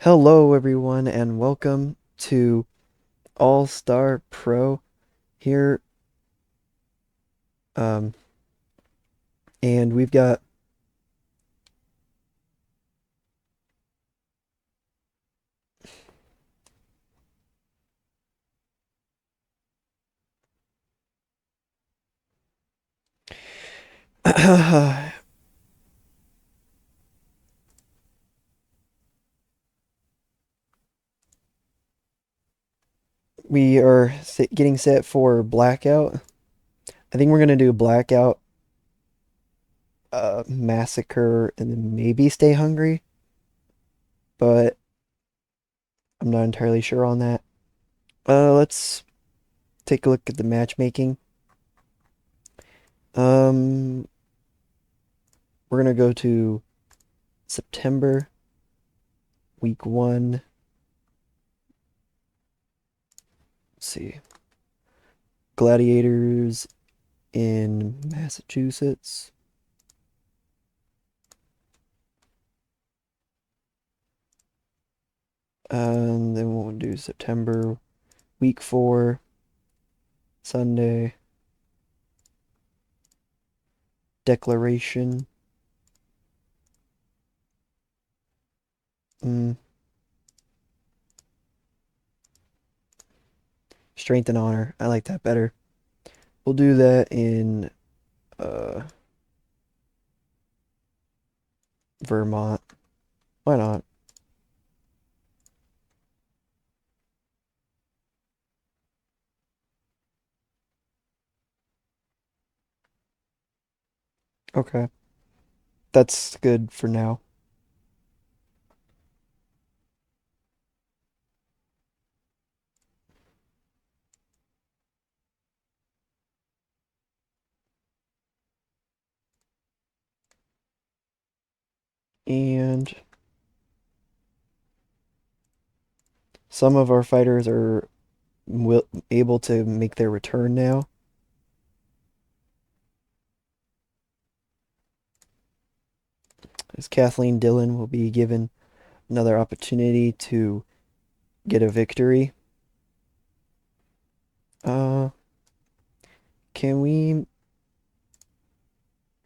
Hello, everyone, and welcome to All Star Pro here. Um, and we've got we are getting set for Blackout. I think we're gonna do Blackout, Massacre, and then maybe Stay Hungry, but I'm not entirely sure on that. Let's take a look at the matchmaking. Um, we're gonna go to September, week one. Let's see, Gladiators in Massachusetts. And then we'll do September, week four, Sunday, Declaration. Mm, Strength and Honor. I like that better. We'll do that in uh, Vermont. Why not? Okay. That's good for now. And some of our fighters are able to make their return now. As Kathleen Dillon will be given another opportunity to get a victory. Uh, can we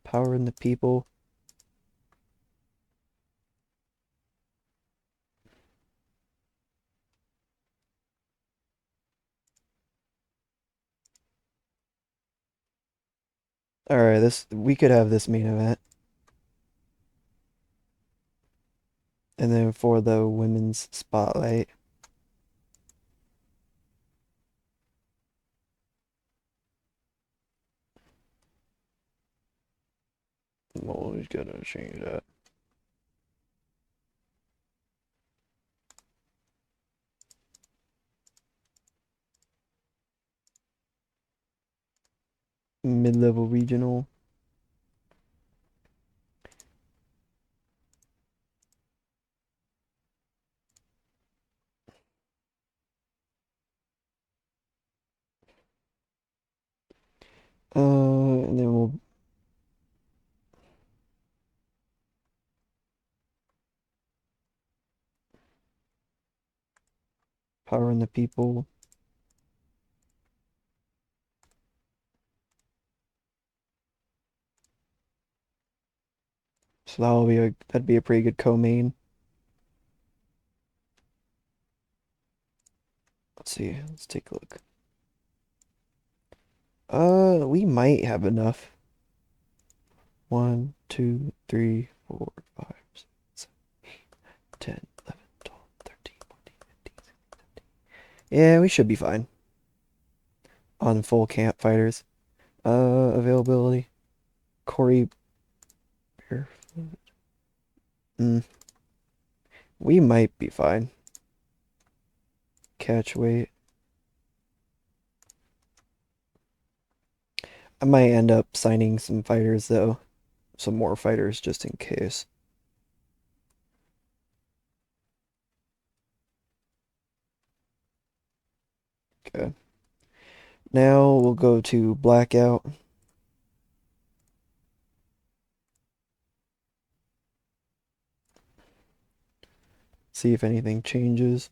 power in the people? All right, this we could have this main event. And then for the women's spotlight, I'm always gonna change that. Mid-level regional. And then we'll power in the people. So that'd be a pretty good co-main. Let's see. Let's take a look. We might have enough. 1, 2, 3, 4, 5, 6, 7, 10, 11, 12, 13, 14, 15, 16, 17. Yeah, we should be fine on full camp fighters. Availability. Corey Barefoot. Mm, we might be fine. Catch weight. I might end up signing some fighters though. Some more fighters just in case. Okay. Now we'll go to Blackout. See if anything changes.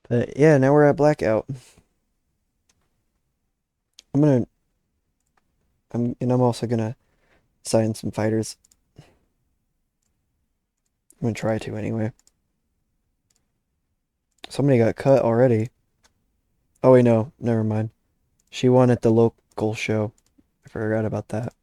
But yeah, now we're at Blackout. I'm gonna I'm also gonna sign some fighters. I'm gonna try to anyway. Somebody got cut already. Oh wait, no, never mind. She won at the local show. I forgot about that.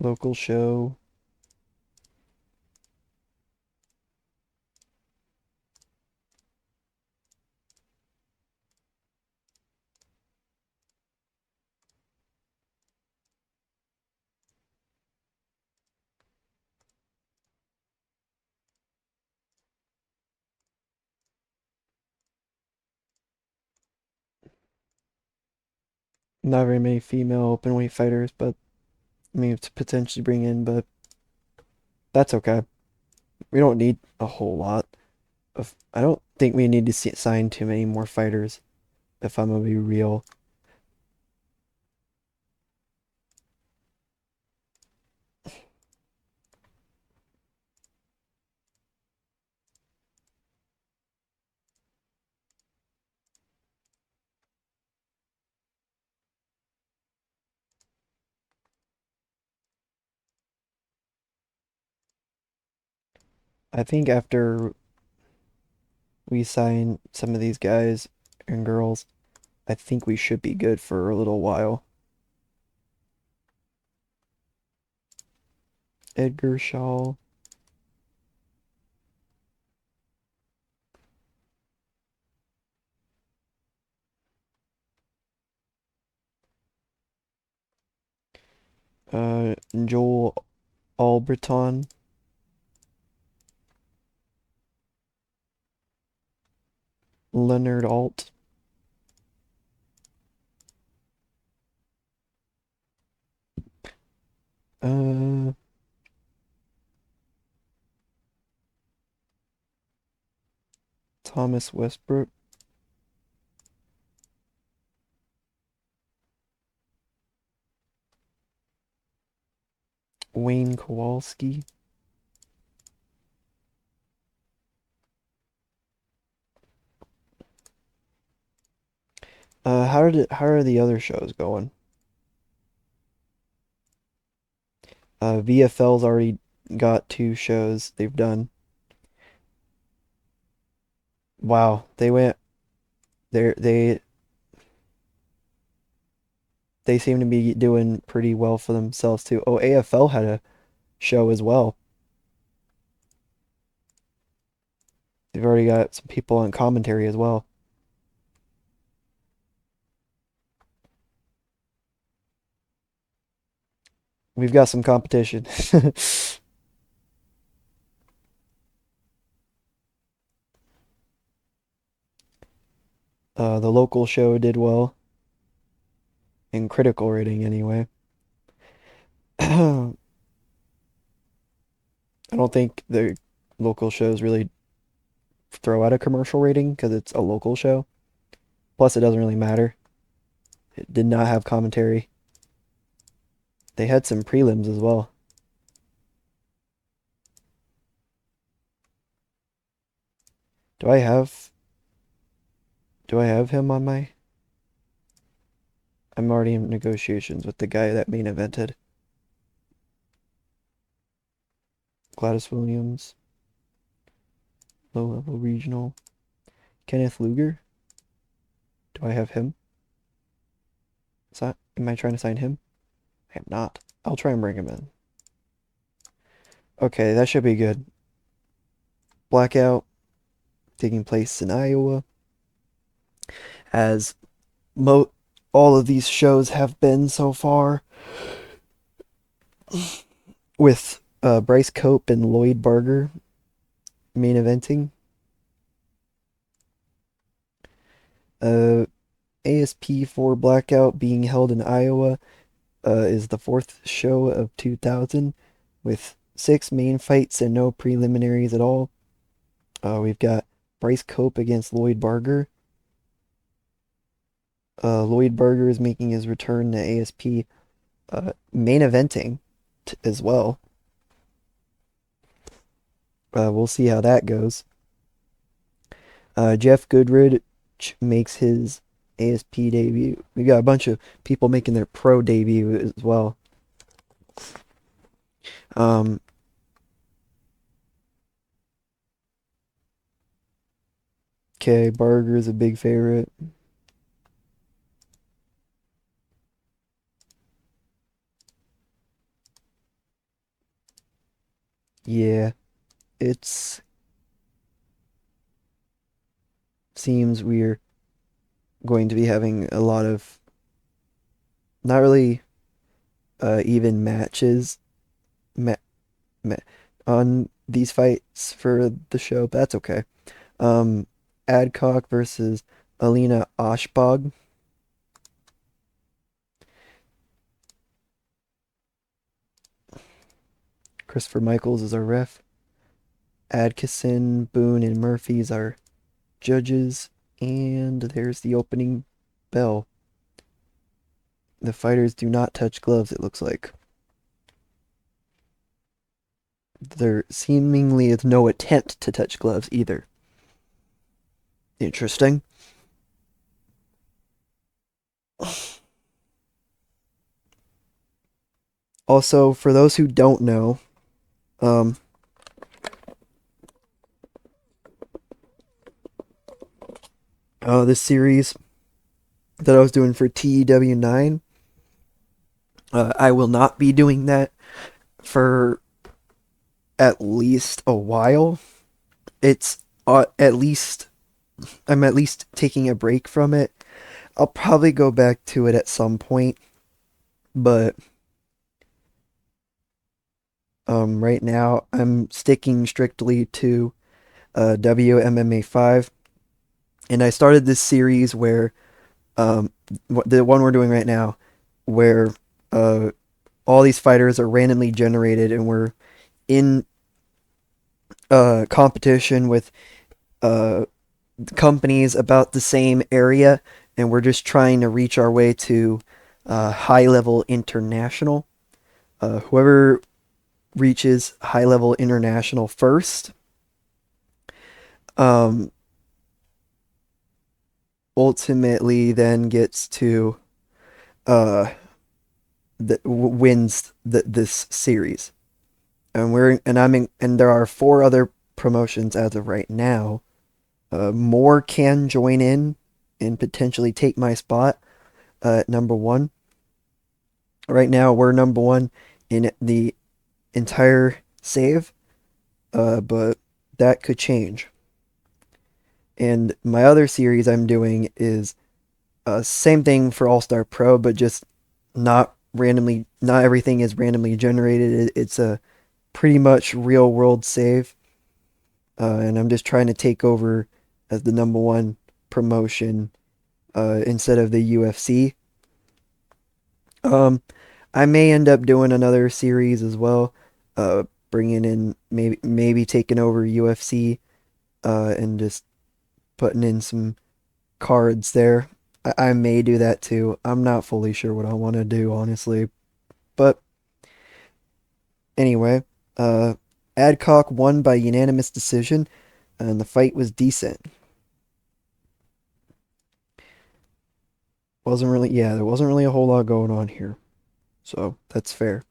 Local show. Not very many female open weight fighters, but I mean to potentially bring in, but that's okay. We don't need a whole lot of. I don't think we need to sign too many more fighters. If I'm gonna be real, I think after we sign some of these guys and girls, I think we should be good for a little while. Edgar Shaw, Joel Albreton, Leonard Alt, uh, Thomas Westbrook, Wayne Kowalski. How are the other shows going? VFL's already got two shows they've done. Wow, they they seem to be doing pretty well for themselves too. Oh, AFL had a show as well. They've already got some people on commentary as well. We've got some competition. The local show did well in critical rating anyway. I don't think the local shows really throw out a commercial rating because it's a local show. Plus, it doesn't really matter. It did not have commentary. They had some prelims as well. Do I have him on my? I'm already in negotiations with the guy that main evented. Gladys Williams, low level regional. Kenneth Luger. Do I have him? Am I trying to sign him? I am not. I'll try and bring him in. Okay, that should be good. Blackout taking place in Iowa, as all of these shows have been so far, with Bryce Cope and Lloyd Barger main eventing. ASP for Blackout being held in Iowa is the fourth show of 2000 with 6 main fights and no preliminaries at all. We've got Bryce Cope against Lloyd Barger. Lloyd Barger is making his return to ASP, main eventing as well. We'll see how that goes. Jeff Goodrich makes his ASP debut. We got a bunch of people making their pro debut as well. Okay, Barger is a big favorite. Yeah, it's seems we're going to be having a lot of not really even matches ma ma on these fights for the show, but that's okay. Adcock versus Alina Oshbog. Christopher Michaels is our ref. Adkisson, Boone, and Murphy's our judges. And there's the opening bell. The fighters do not touch gloves, it looks like. There seemingly is no attempt to touch gloves either. Interesting. Also, for those who don't know, this series that I was doing for TEW9, I will not be doing that for at least a while. It's at least I'm at least taking a break from it. I'll probably go back to it at some point, but right now I'm sticking strictly to WMMA 5, and I started this series where the one we're doing right now, where all these fighters are randomly generated, and we're in competition with companies about the same area, and we're just trying to reach our way to high level international. Whoever reaches high level international first, ultimately then gets to wins this series. And there are 4 other promotions as of right now. More can join in and potentially take my spot at number 1. Right now we're number 1 in the entire save, but that could change. And my other series I'm doing is same thing for All Star Pro, but just not everything is randomly generated. It's a pretty much real world save, and I'm just trying to take over as the number 1 promotion instead of the UFC. I may end up doing another series as well, bringing in maybe taking over UFC and just putting in some cards there. I may do that too. I'm not fully sure what I want to do, honestly. But anyway, uh, Adcock won by unanimous decision, and the fight was decent. There wasn't really a whole lot going on here. So that's fair.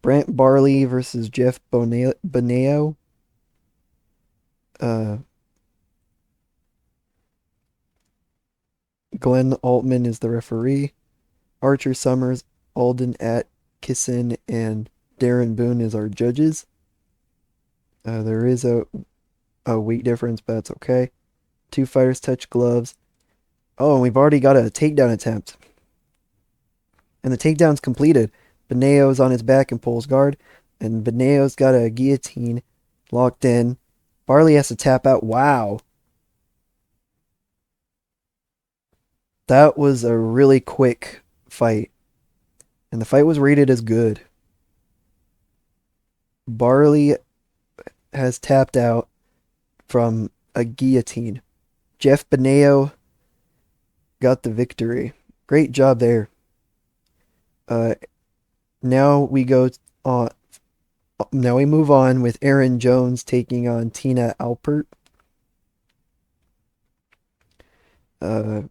Brant Barley versus Jeff Boneo. Uh, Glenn Altman is the referee. Archer Summers, Alden Atkinson, and Darren Boone is our judges. There is a weight difference, but that's okay. Two fighters touch gloves. Oh, and we've already got a takedown attempt. And the takedown's completed. Beneo's on his back and pulls guard. And Beneo's got a guillotine locked in. Barley has to tap out. Wow. That was a really quick fight. And the fight was rated as good. Barley has tapped out from a guillotine. Jeff Beneo got the victory. Great job there. Uh, now we go on. Now we move on with Aaron Jones taking on Tina Alpert. Uh,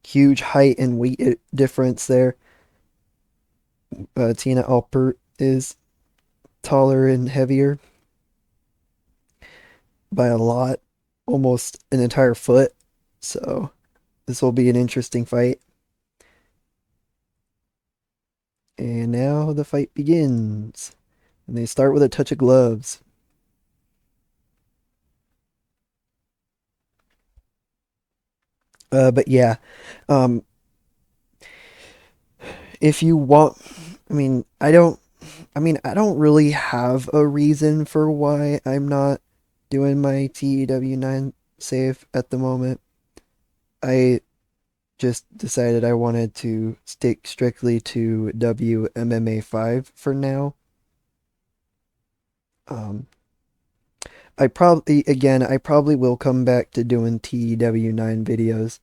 Huge height and weight difference there. Tina Alpert is taller and heavier by a lot, almost an entire foot. So this will be an interesting fight. And now the fight begins. And they start with a touch of gloves. But yeah, um, if you want, I mean, I don't really have a reason for why I'm not doing my TEW9 save at the moment. I just decided I wanted to stick strictly to WMMA5 for now. Um, I probably will come back to doing TEW9 videos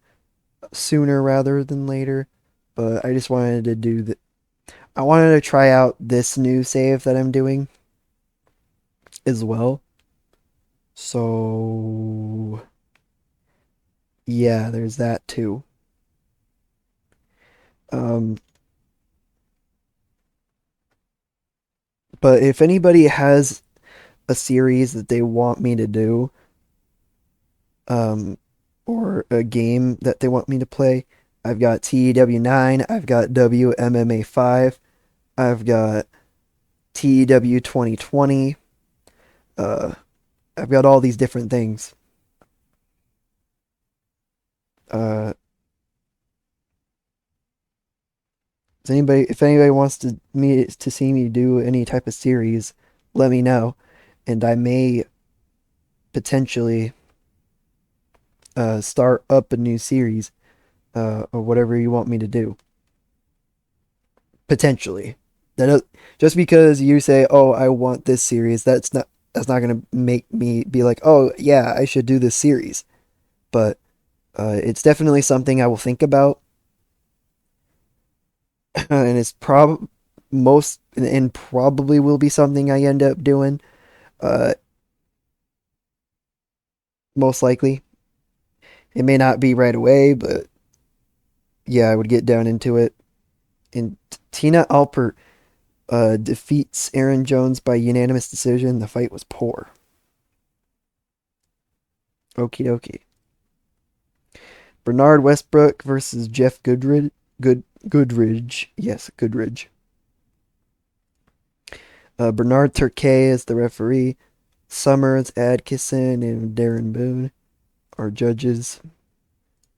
sooner rather than later, but I just wanted to I wanted to try out this new save that I'm doing as well. So, yeah, there's that too. Um, but if anybody has a series that they want me to do, um, or a game that they want me to play, I've got TEW9, I've got WMMA5, I've got TEW 2020, uh, I've got all these different things. Uh, if anybody wants to see me do any type of series, let me know, and I may potentially start up a new series, or whatever you want me to do. Potentially, just because you say, "Oh, I want this series," that's not gonna make me be like, "Oh, yeah, I should do this series." But it's definitely something I will think about, and it's probably will be something I end up doing. Uh, Most likely, it may not be right away, but yeah, I would get down into it. And Tina Alpert defeats Aaron Jones by unanimous decision. The fight was poor. Okie dokie. Bernard Westbrook versus Jeff Goodridge. Goodridge. Yes, Goodridge. Bernard Turkey is the referee. Summers, Adkisson, and Darren Boone are judges.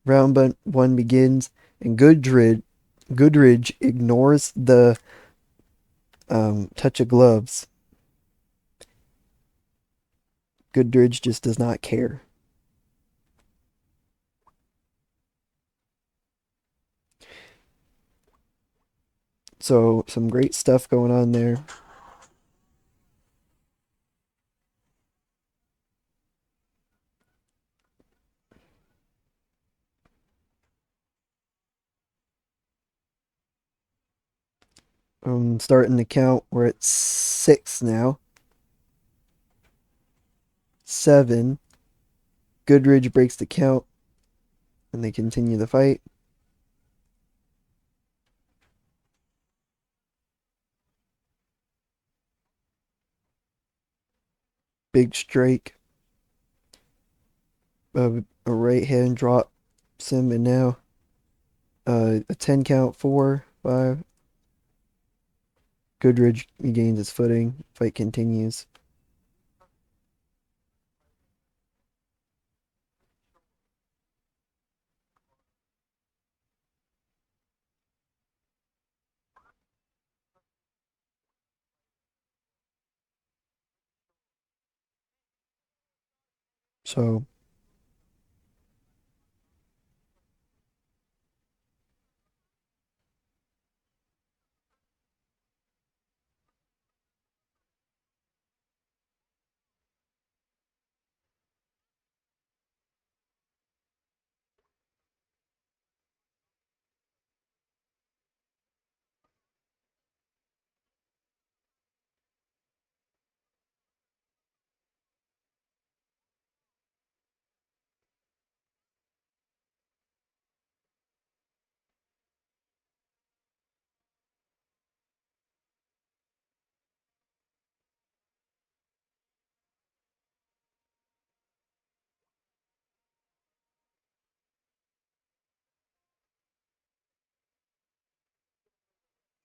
Round one begins, and Goodridge ignores the touch of gloves. Goodridge just does not care. So some great stuff going on there. Starting the count. We're at 6 now. 7. Goodridge breaks the count, and they continue the fight. Big strike. A right hand drops him, and now a 10 count. 4, 5. Goodridge regains his footing. Fight continues. So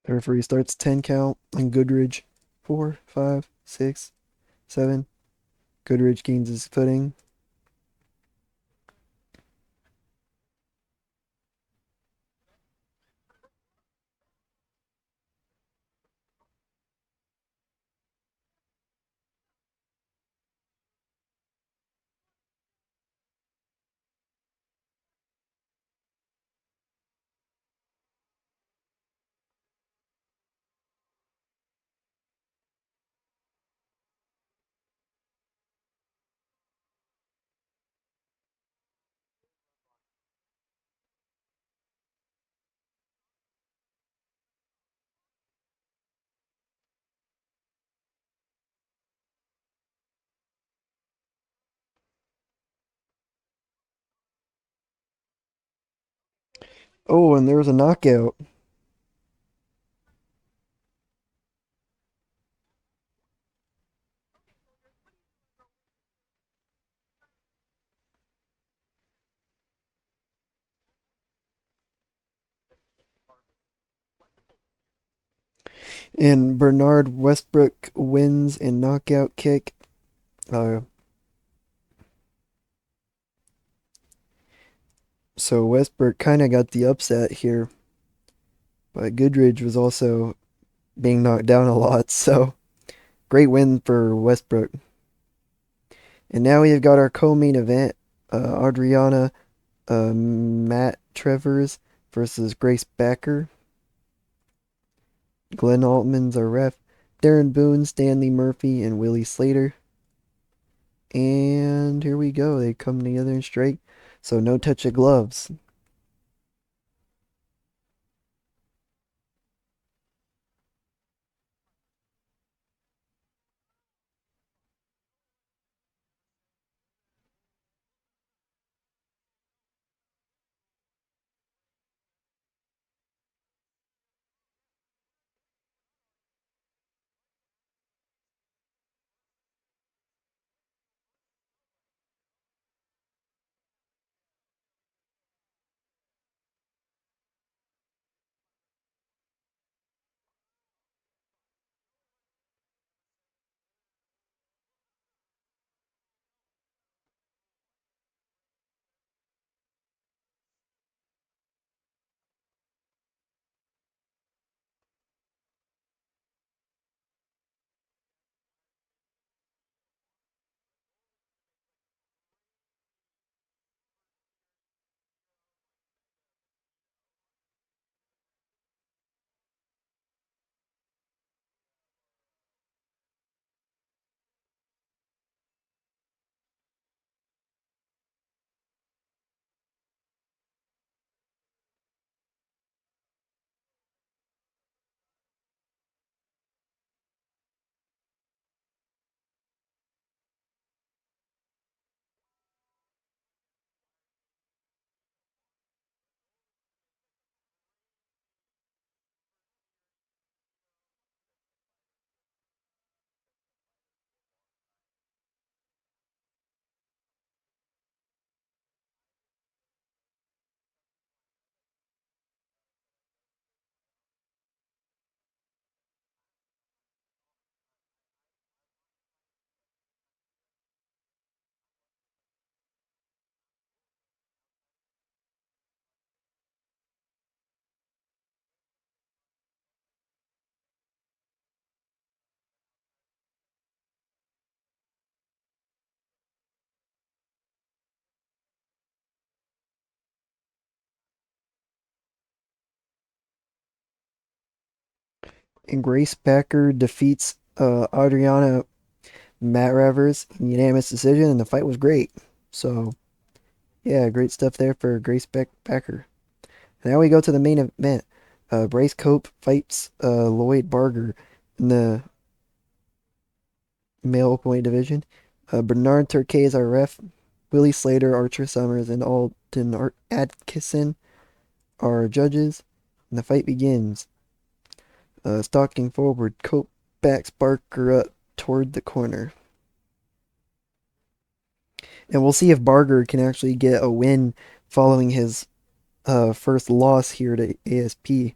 the referee starts 10 count and Goodridge. 4, 5, 6, 7. Goodridge gains his footing. Oh, and there was a knockout. And Bernard Westbrook wins in knockout kick. Uh, so Westbrook kind of got the upset here, but Goodridge was also being knocked down a lot. So great win for Westbrook. And now we've got our co-main event: Adriana Matt Trevors versus Grace Backer. Glenn Altman's our ref. Darren Boone, Stanley Murphy, and Willie Slater. And here we go. They come together and strike. So no touch of gloves. And Grace Becker defeats Adriana Matt Rivers in unanimous decision, and the fight was great. So, yeah, great stuff there for Grace Becker. Now we go to the main event. Bryce Cope fights Lloyd Barger in the male openweight division. Bernard Turquet is our ref. Willie Slater, Archer Summers, and Alden Atkinson are judges. And the fight begins. Stalking forward, Cope backs Barker up toward the corner. And we'll see if Barger can actually get a win following his first loss here to ASP.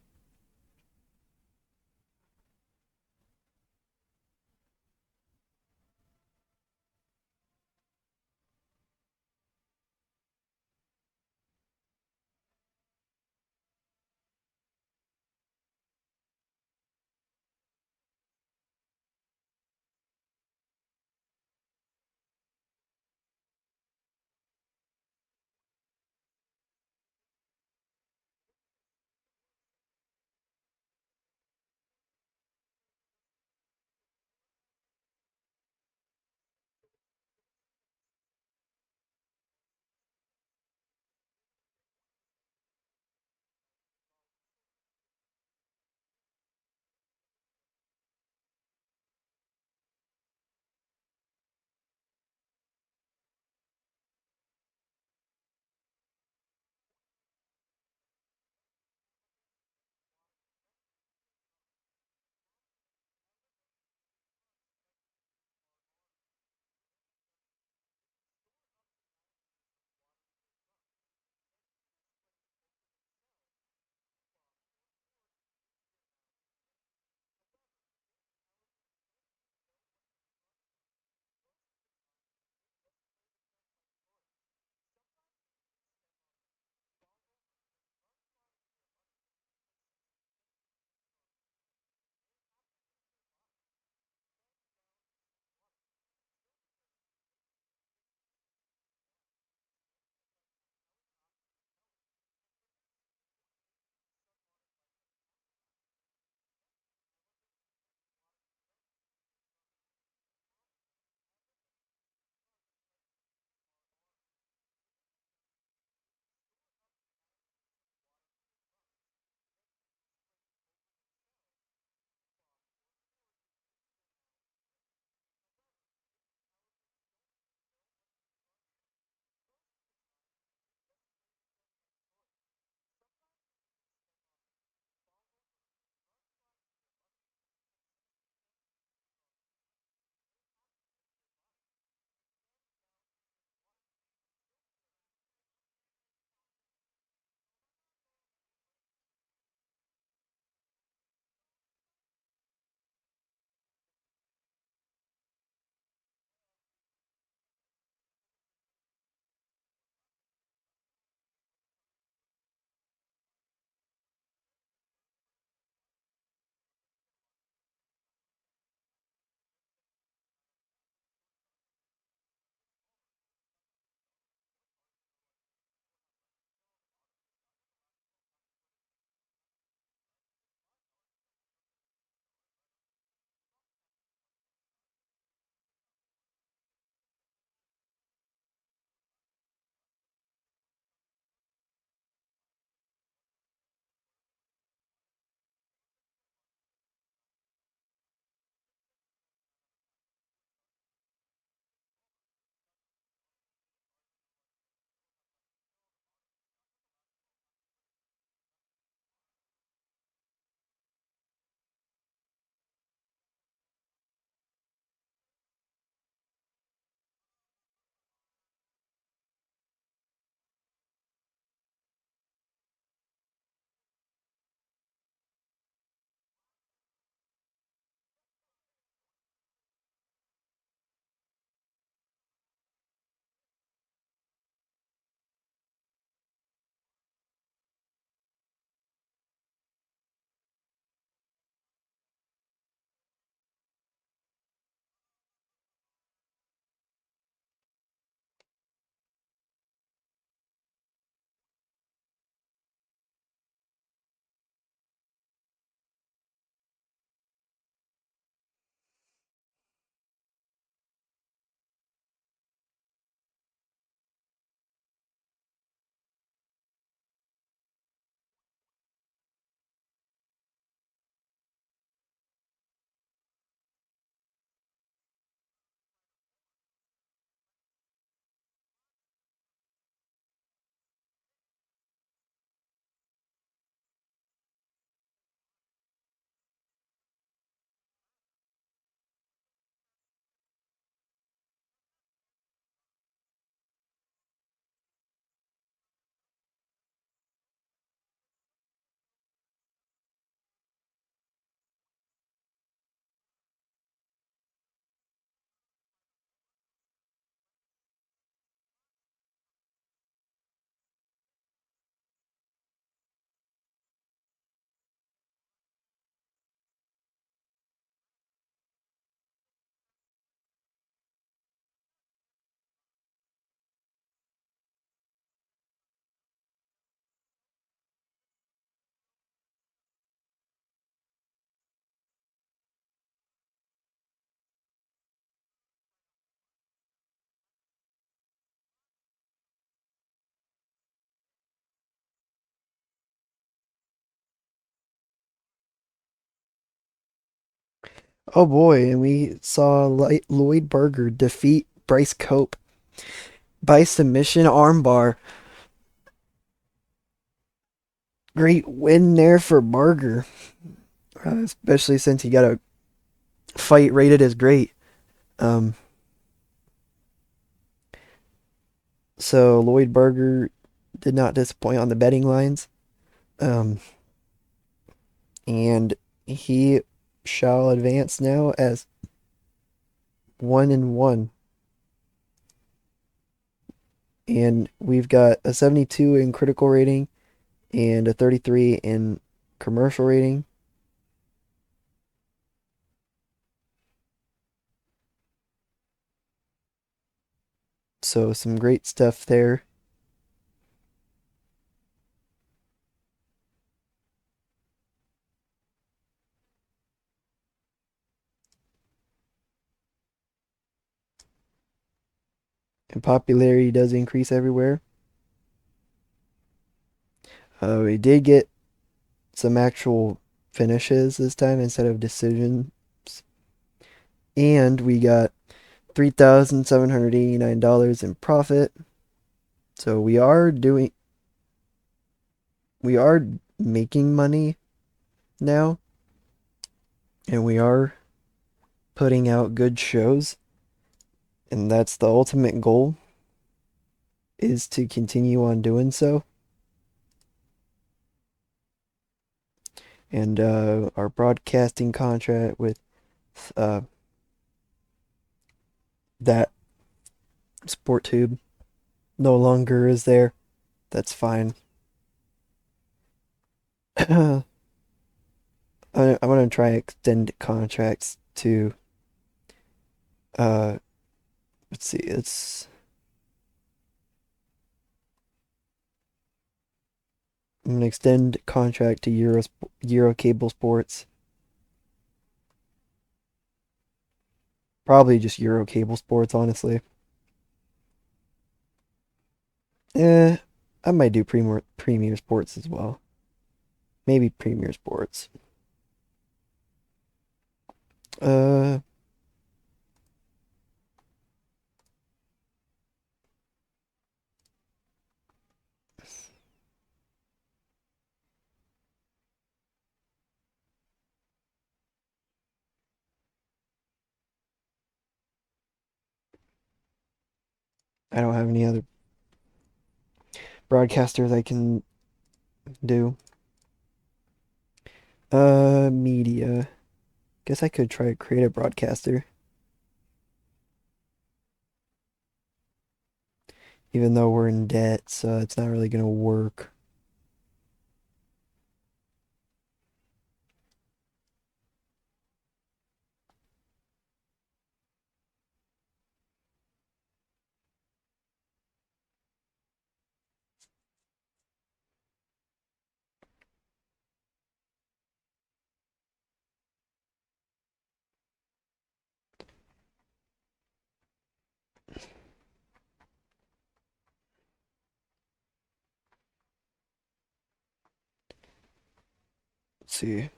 Oh boy, and we saw Lloyd Berger defeat Bryce Cope by submission armbar. Great win there for Berger, especially since he got a fight rated as great. Um, so Lloyd Berger did not disappoint on the betting lines, um, and he shall advance now as 1-1. And we've got a 72 in critical rating and a 33 in commercial rating. So some great stuff there. And popularity does increase everywhere. We did get some actual finishes this time instead of decisions. And we got $3,789 in profit. So we are making money now, and we are putting out good shows, and that's the ultimate goal, is to continue on doing so. And our broadcasting contract with uh, that sport tube no longer is there. That's fine. I'm gonna try extend contracts to uh let's see, it's I'm gonna extend contract to Euro Cable Sports. Probably just Euro Cable Sports, honestly. Eh, I might do Premier Sports as well. Maybe Premier Sports. Uh, I don't have any other broadcasters I can do. Media. Guess I could try to create a broadcaster, even though we're in debt, so it's not really gonna work. Let's see.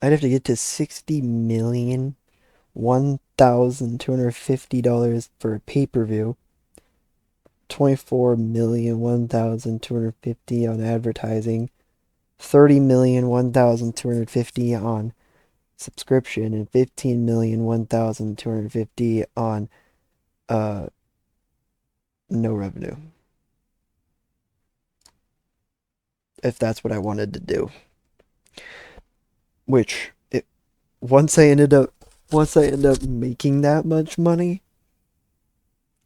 I'd have to get to 60,001,250 for a pay-per-view, 24,001,250 on advertising, 30,001,250 on subscription, and 15,001,250 on uh no revenue. If that's what I wanted to do. Which once I end up making that much money,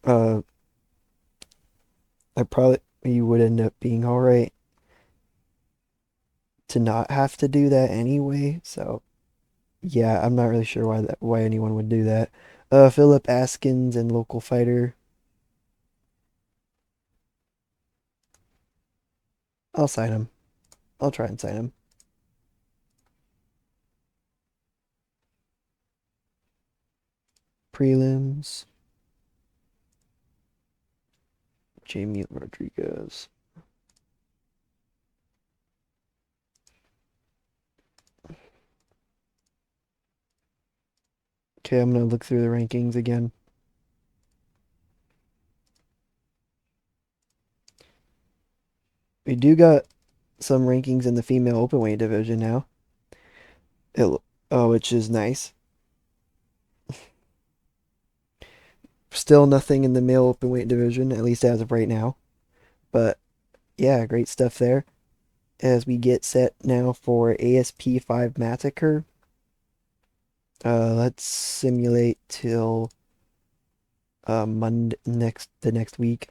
uh I probably would end up being alright to not have to do that anyway. So yeah, I'm not really sure why anyone would do that. Philip Askins and local fighter. I'll sign him. I'll try and sign him. Prelims. Jamie Rodriguez. Okay, I'm gonna look through the rankings again. We do got some rankings in the female openweight division now. It, which is nice. Still nothing in the male openweight division, at least as of right now. But yeah, great stuff there. As we get set now for ASP 5 Massacre. Let's simulate till Monday the next week.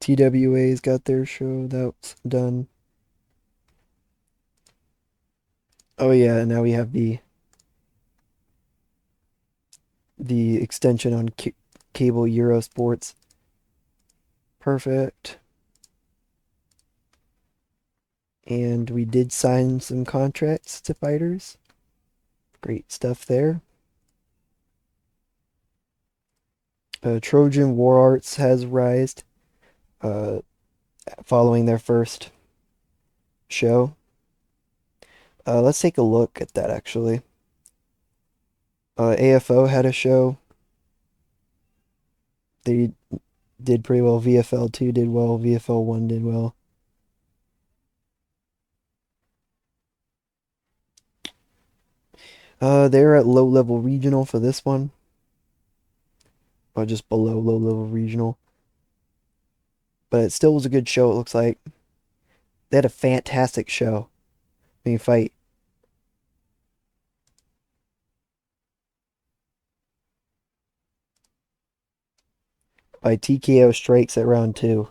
TWA's got their show that's done. Oh yeah, now we have the extension on cable Eurosports. Perfect. And we did sign some contracts to fighters. Great stuff there. Trojan War Arts has rised uh, following their first show. Let's take a look at that actually. AFO had a show. They did pretty well. VFL 2 did well. VFL 1 did well. They're at low level regional for this one. Or just below low level regional. But it still was a good show, it looks like. They had a fantastic show. I mean, fight. By TKO strikes at round 2.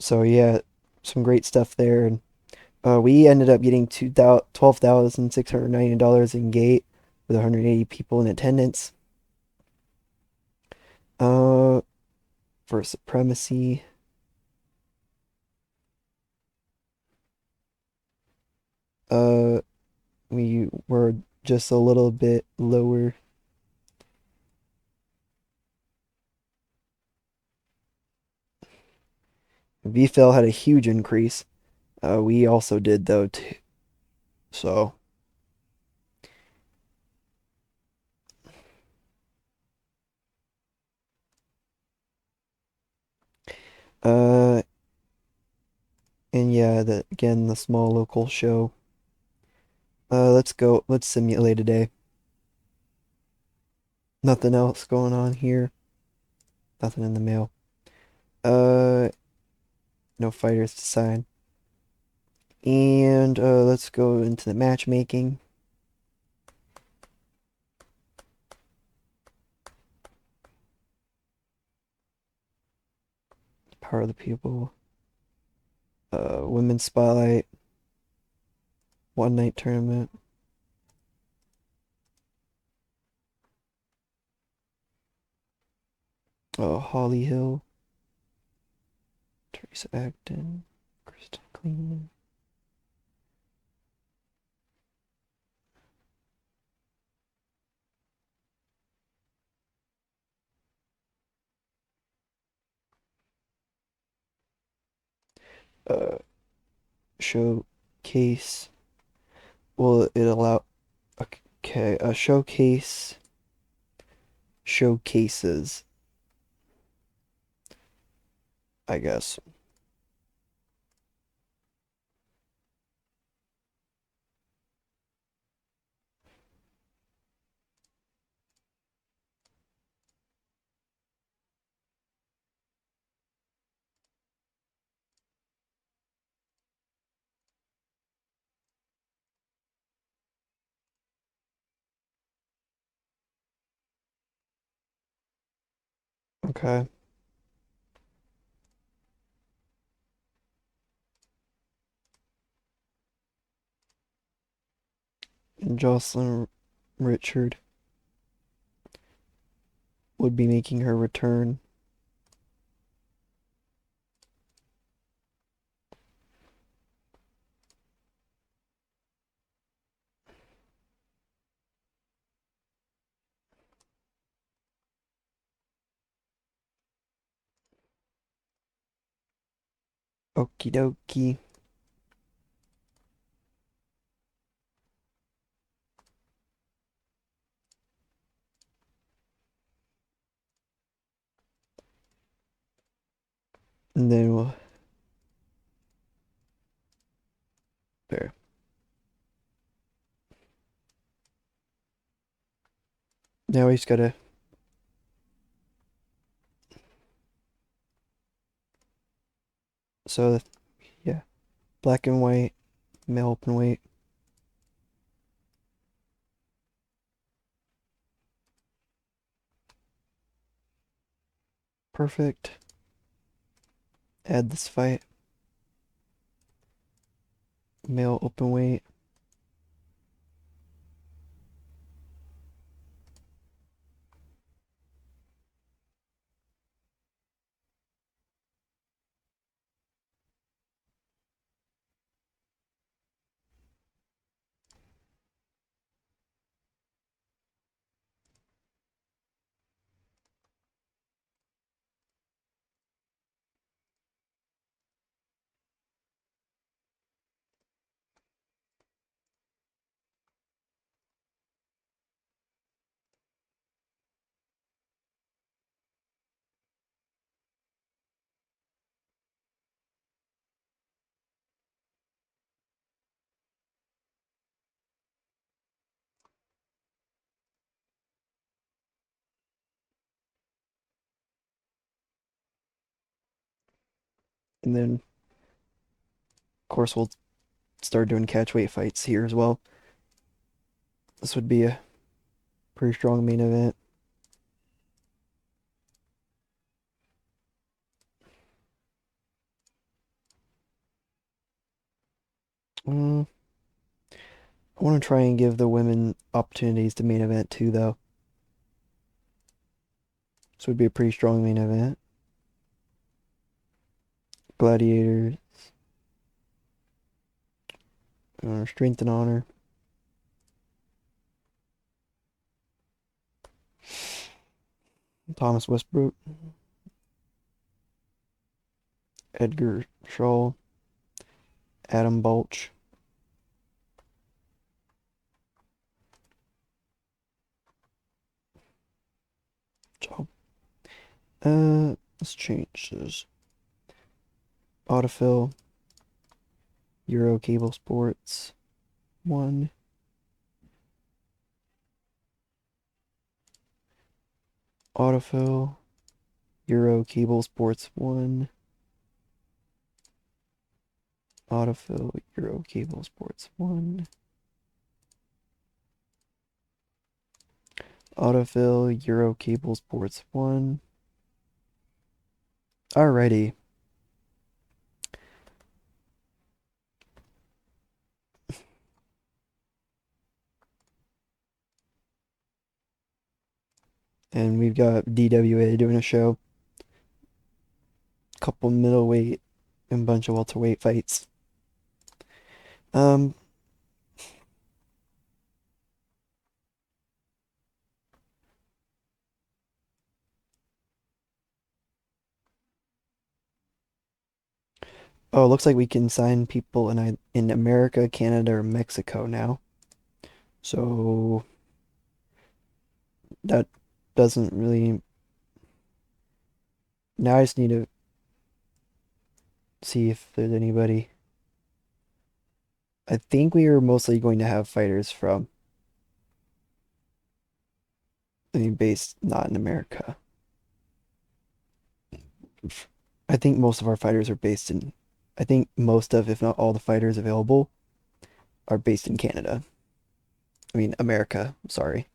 So yeah, some great stuff there. And we ended up getting $12,690 in gate with 180 people in attendance. Uh, for Supremacy. Uh, we were just a little bit lower. VFL had a huge increase. We also did though too. So, uh, and yeah, the small local show. Let's go. Let's simulate a day. Nothing else going on here. Nothing in the mail. Uh, no fighters to sign. And let's go into the matchmaking. Power of the People. Women's Spotlight. One night tournament. Holly Hill. Teresa Acton. Kristen Kleeman. Uh, Showcase. Will it allow? Okay, a showcase. Showcases, I guess. Okay. And Jocelyn Richard. would be making her return. Okie dokie. And then we'll there. Now we just gotta so yeah. Black and white, male open weight. Perfect. Add this fight. Male open weight. And then of course we'll start doing catch weight fights here as well. This would be a pretty strong main event. Mm, I want to try and give the women opportunities to main event too, though. This would be a pretty strong main event. Gladiators, Strength and Honor. Thomas Westbrook, Edgar Shaw, Adam Balch. So, let's change this. Autofill, Euro Cable Sports, 1. Autofill, Euro Cable Sports 1. Autofill, Euro Cable Sports 1. Autofill, Euro Cable Sports 1. Alrighty. And we've got DWA doing a show. Couple middleweight and a bunch of welterweight fights. Um, oh, it looks like we can sign people in America, Canada, or Mexico now. So that doesn't really. Now I just need to see if there's anybody. I think we are mostly going to have fighters from, I mean, based not in America. I think most of our fighters are based in, I think most of, if not all the fighters available are based in Canada. I mean, America, sorry.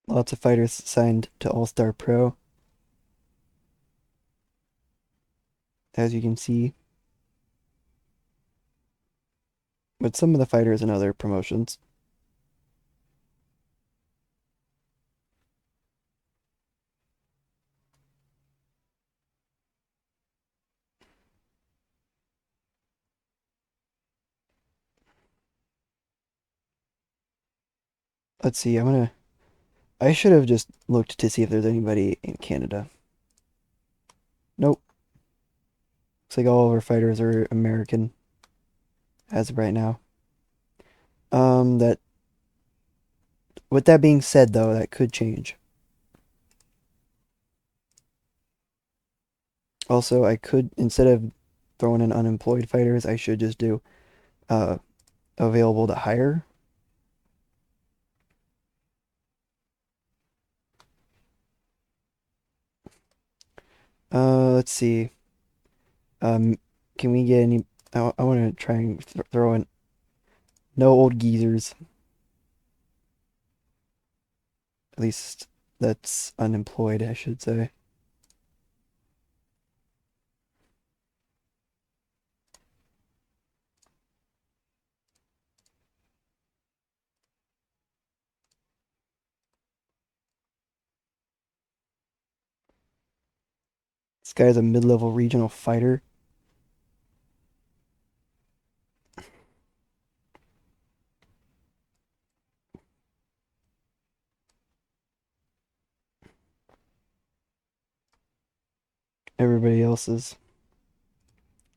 Lots of fighters signed to All-Star Pro, as you can see. But some of the fighters in other promotions. Let's see, I should have just looked to see if there's anybody in Canada. Nope. Looks like all of our fighters are American as of right now. That with that being said though, that could change. Also, I could instead of throwing in unemployed fighters, I should just do uh available to hire. Let's see. Um, can we get any? I want to try and throw in no old geezers. At least that's unemployed, I should say. This guy's a mid-level regional fighter. Everybody else is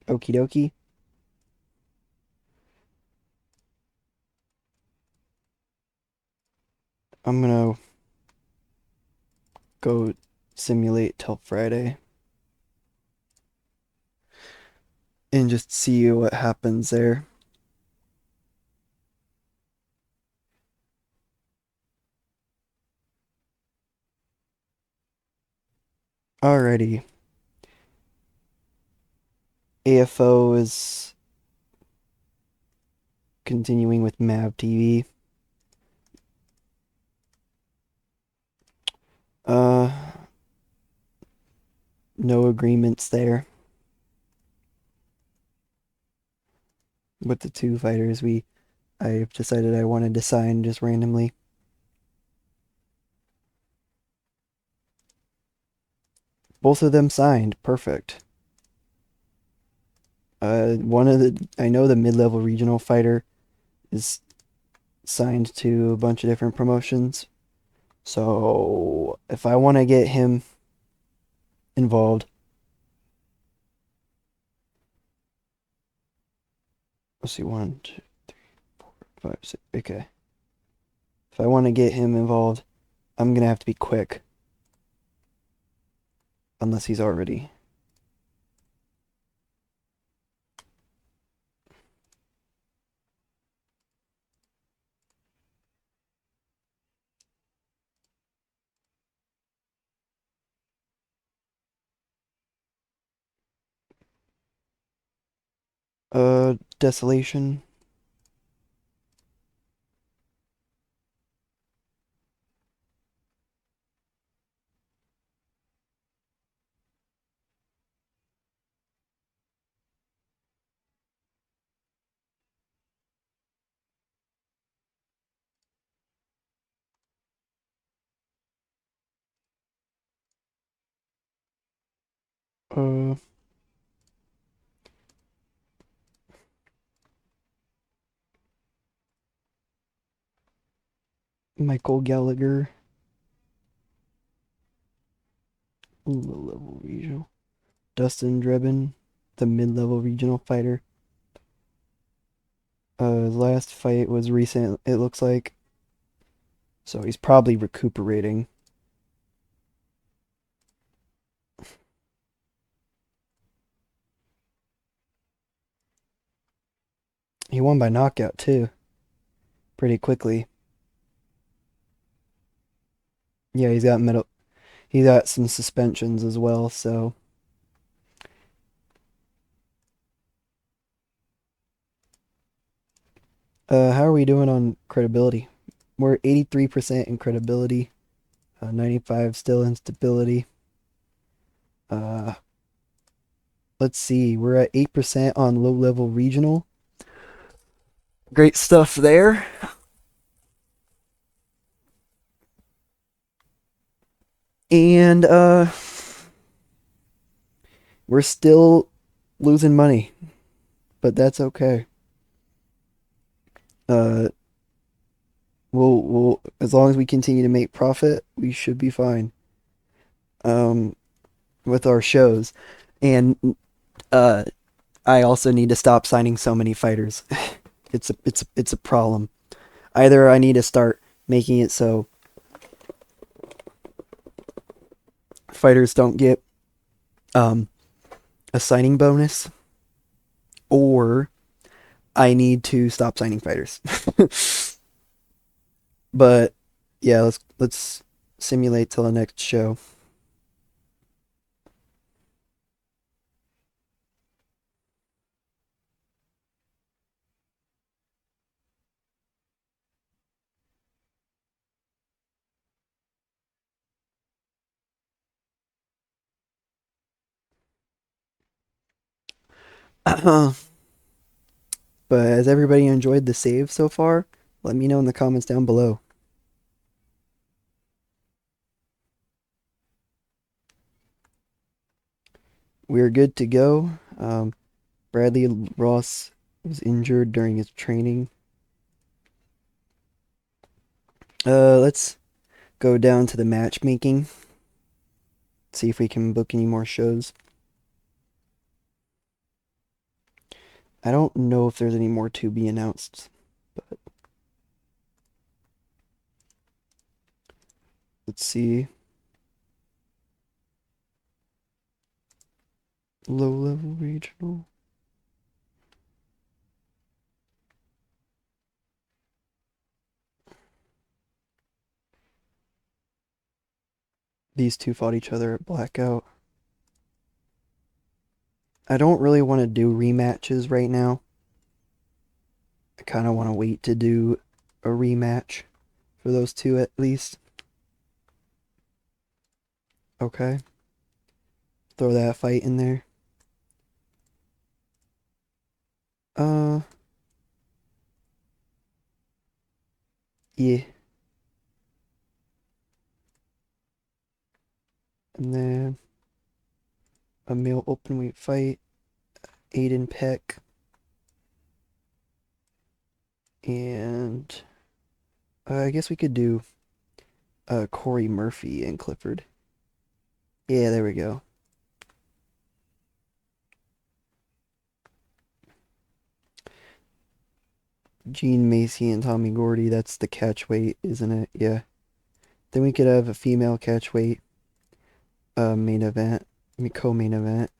okie dokie. I'm gonna go simulate till Friday and just see what happens there. Alrighty. AFO is continuing with MAV TV. Uh, no agreements there with the two fighters I've decided I wanted to sign just randomly. Both of them signed. Perfect. I know the mid-level regional fighter is signed to a bunch of different promotions. So if I want to get him involved, let's see, 1, 2, 3, 4, 5, 6. Okay. If I want to get him involved, I'm gonna have to be quick, unless he's already. Desolation. Uh, Michael Gallagher. Low-level regional. Dustin Drebin, the mid-level regional fighter. His last fight was recent, it looks like. So he's probably recuperating. He won by knockout too, pretty quickly. Yeah, he's got some suspensions as well, so how are we doing on credibility? We're 83% in credibility. 95 still instability. Uh, let's see. We're at 8% on low level regional. Great stuff there. And we're still losing money, but that's okay. Uh, we'll as long as we continue to make profit, we should be fine. Um, with our shows, and uh, I also need to stop signing so many fighters. It's a problem. Either I need to start making it so fighters don't get um a signing bonus, or I need to stop signing fighters. But yeah, let's simulate till the next show. But has everybody enjoyed the save so far? Let me know in the comments down below. We're good to go. Bradley Ross was injured during his training. Let's go down to the matchmaking. See if we can book any more shows. I don't know if there's any more to be announced, but let's see. Low level regional. These two fought each other at Blackout. I don't really want to do rematches right now. I kind of want to wait to do a rematch for those two at least. Okay. Throw that fight in there. Uh, yeah. And then a male open weight fight. Aiden Peck and I guess we could do Corey Murphy and Clifford. Yeah, there we go. Gene Macy and Tommy Gordy. That's the catch weight, isn't it? Yeah. Then we could have a female catch weight main event. I mean, co-main event.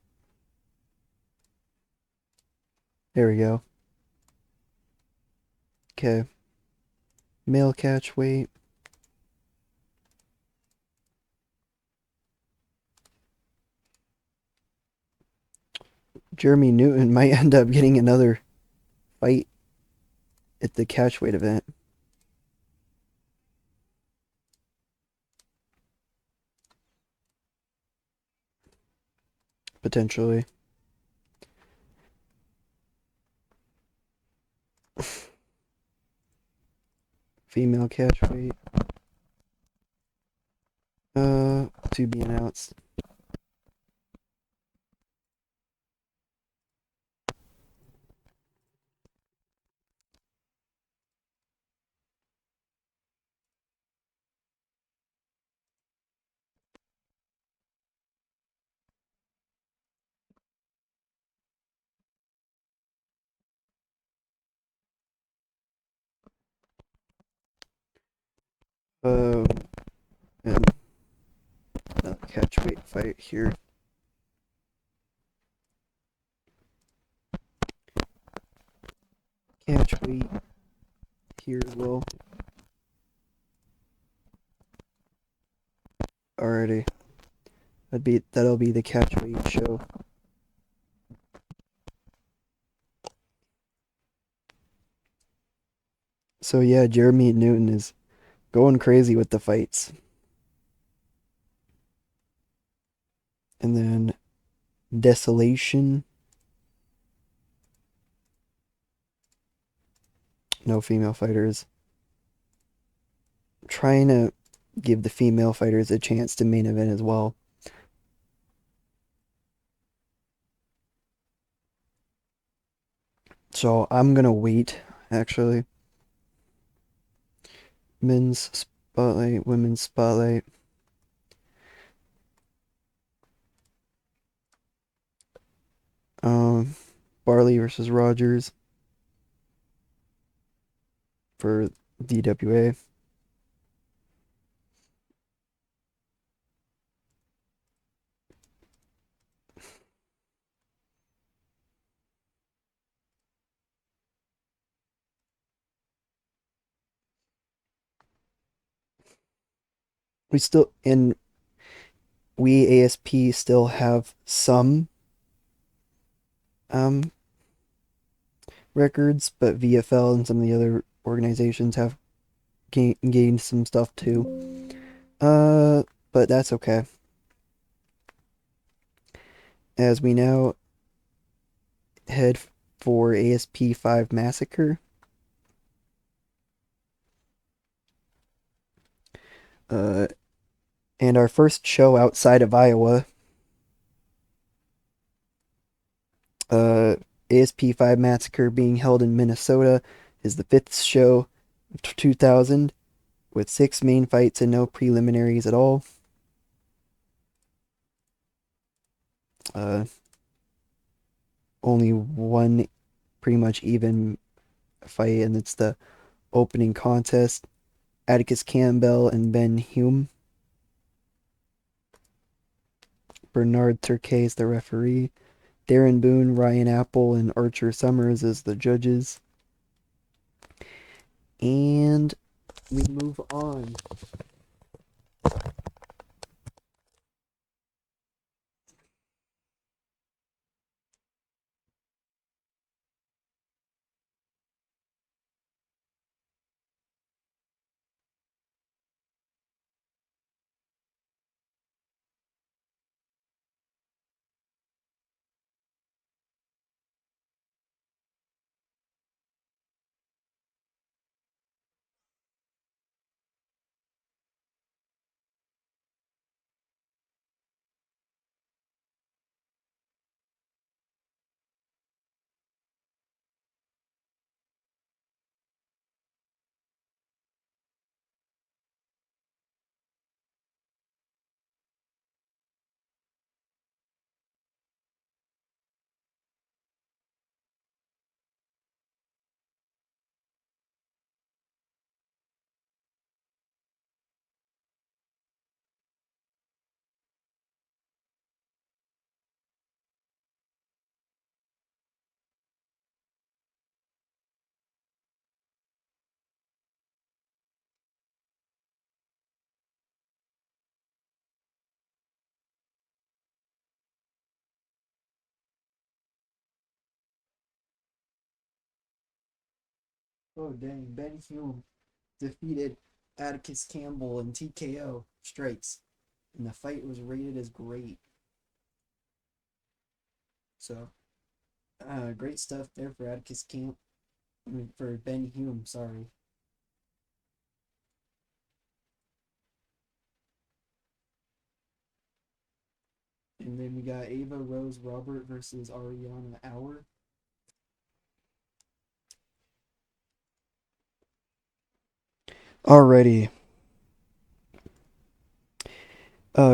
There we go. Okay. Male catch weight. Jeremy Newton might end up getting another fight at the catch weight event. Potentially. Female catch weight. To be announced. Uh, and catch weight fight here. Catch weight here as well. Alrighty. That'll be the catch weight show. So yeah, Jeremy Newton is going crazy with the fights. And then Desolation. No female fighters. Trying to give the female fighters a chance to main event as well. So I'm gonna wait, actually. Men's spotlight, women's spotlight. Um, Barley versus Rogers for DWA. We still in we ASP still have some um records, but VFL and some of the other organizations have gained some stuff too. Uh, but that's okay. As we now head for ASP 5 Massacre. Uh, and our first show outside of Iowa. ASP 5 Massacre being held in Minnesota is the fifth show of 2000 with 6 main fights and no preliminaries at all. Uh, Only one pretty much even fight, and it's the opening contest. Atticus Campbell and Ben Hume. Bernard Turkay is the referee. Darren Boone, Ryan Apple, and Archer Summers as the judges. And we move on. Oh dang, Ben Hume defeated Atticus Campbell in TKO strikes, and the fight was rated as great. So, great stuff there for Atticus Camp. I mean, for Ben Hume, sorry. And then we got Ava Rose Robert versus Ariana Auer. Alrighty.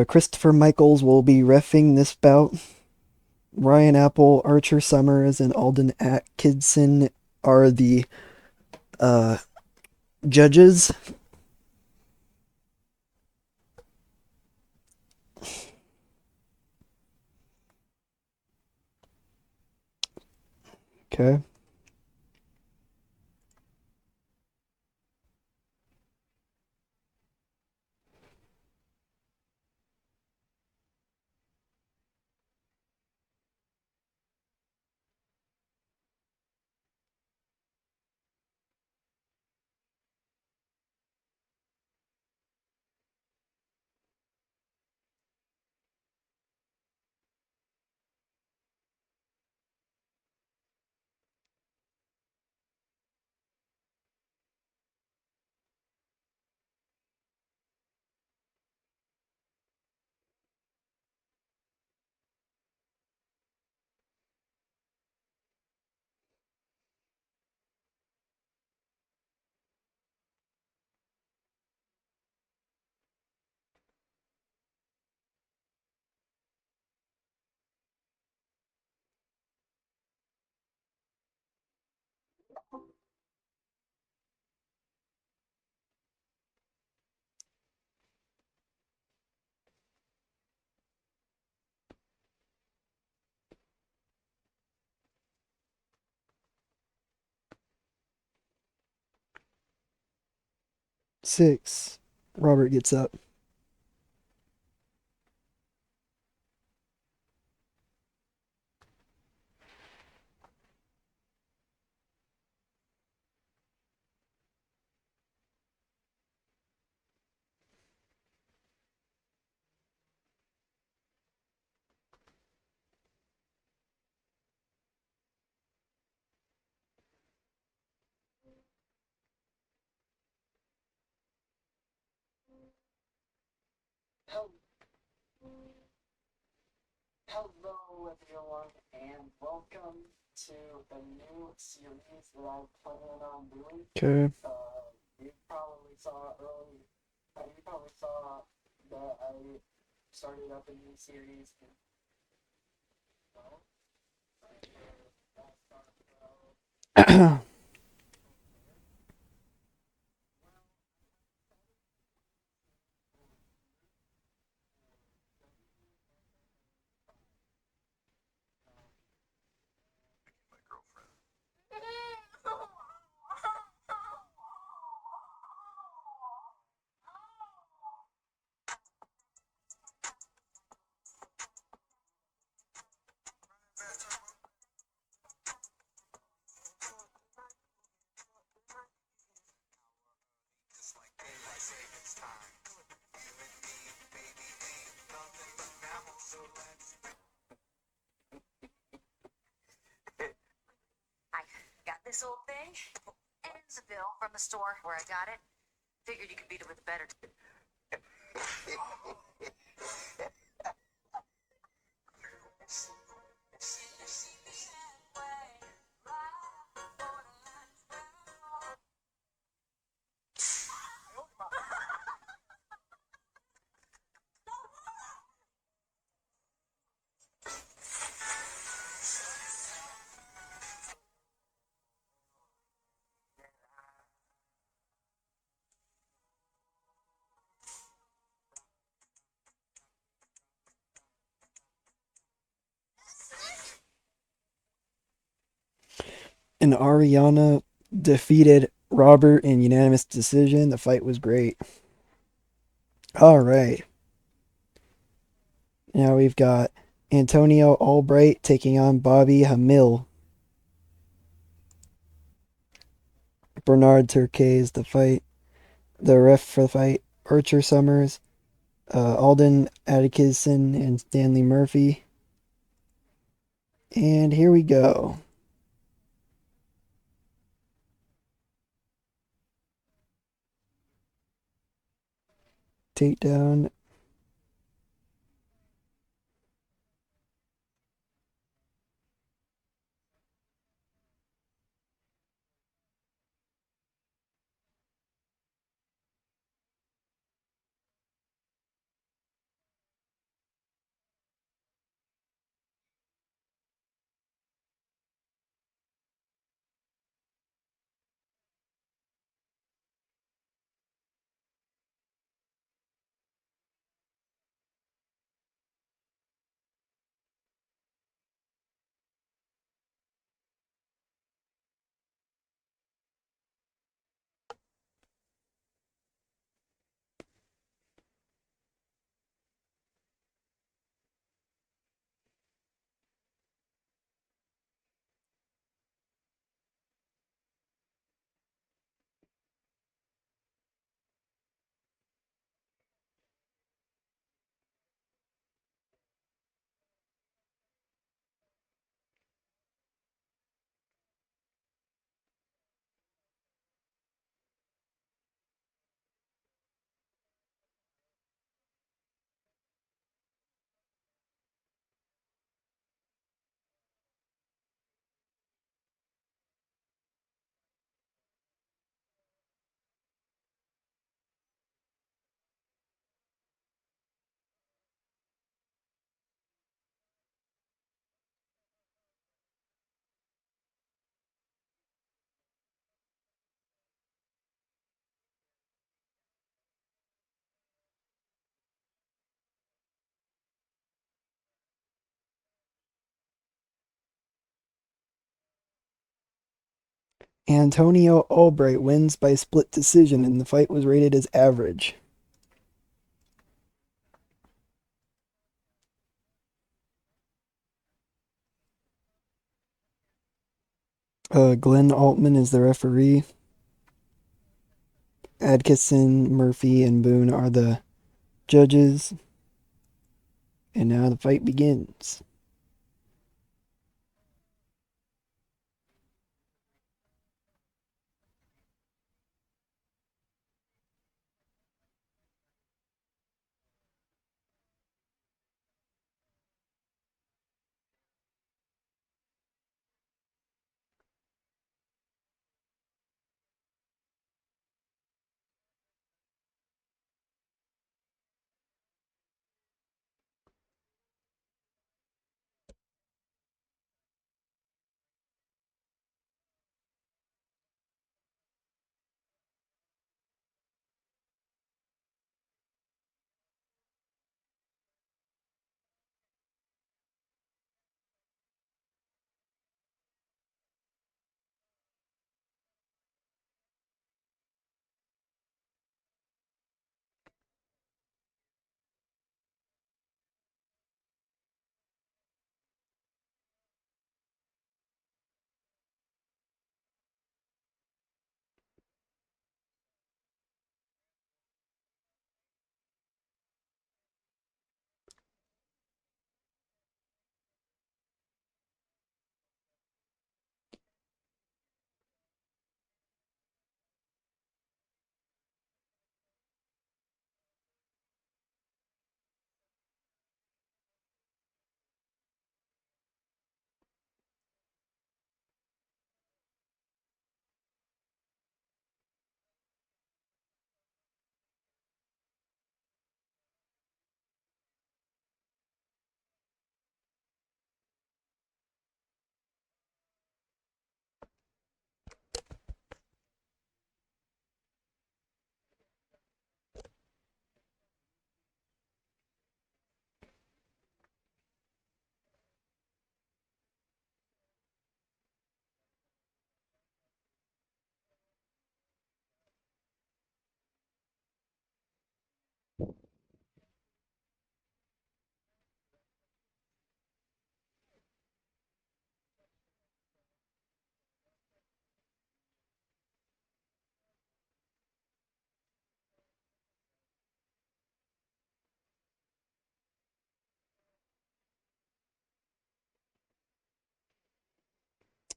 Christopher Michaels will be refing this bout. Ryan Apple, Archer Summers, and Alden Atkinson are the uh, judges. Okay. 6. Robert gets up. Hello, everyone, and welcome to a new series that I'm planning on doing. Okay. You probably saw early. You probably saw that I started up a new series. And, well, I got this old thing and the bill from the store where I got it. Figured you could beat it with a better. And Ariana defeated Robert in unanimous decision. The fight was great. All right. Now we've got Antonio Albright taking on Bobby Hamill. Bernard Turquet is the fight. The ref for the fight, Archer Summers, Alden Atkinson, and Stanley Murphy. And here we go. Takedown. Antonio Albright wins by split decision, and the fight was rated as average. Glenn Altman is the referee. Adkisson, Murphy, and Boone are the judges. And now the fight begins.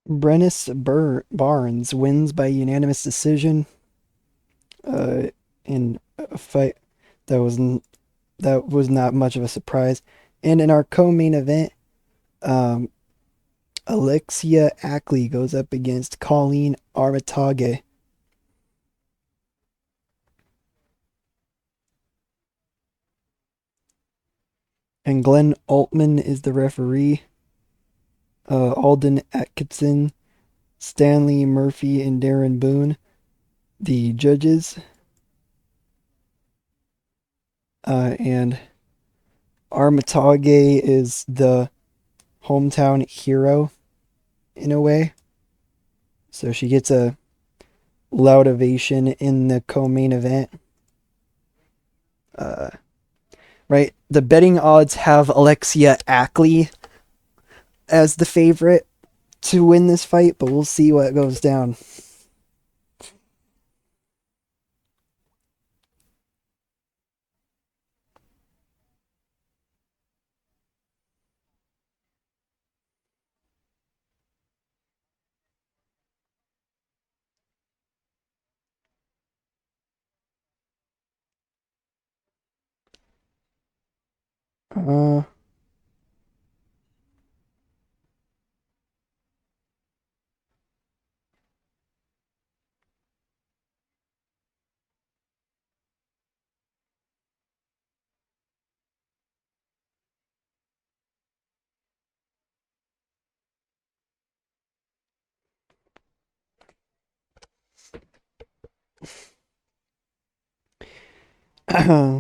Brennis Barnes wins by unanimous decision in a fight that was not much of a surprise. And in our co-main event, um, Alexia Ackley goes up against Colleen Armitage. And Glenn Altman is the referee. Alden Atkinson, Stanley Murphy, and Darren Boone, the judges. And Armitage is the hometown hero in a way. So she gets a loud ovation in the co-main event. Uh, right, the betting odds have Alexia Ackley as the favorite to win this fight, but we'll see what goes down. Uh,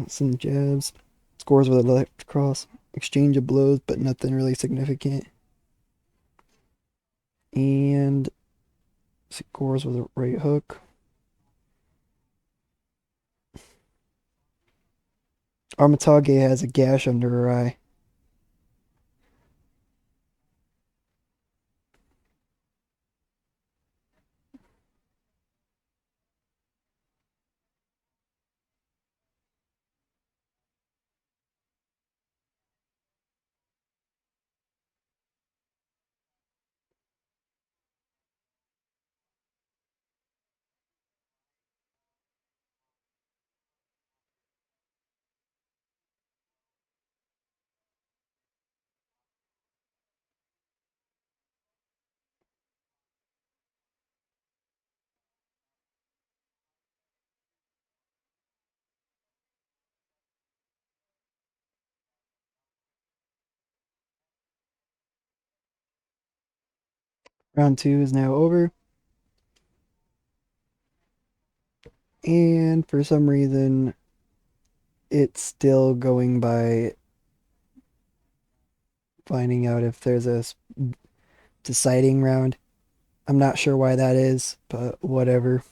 some jabs, scores with a left cross, exchange of blows, but nothing really significant. And Scores with a right hook. Armitage has a gash under her eye. Round two is now over. And for some reason, it's still going by finding out if there's a deciding round. I'm not sure why that is, but whatever.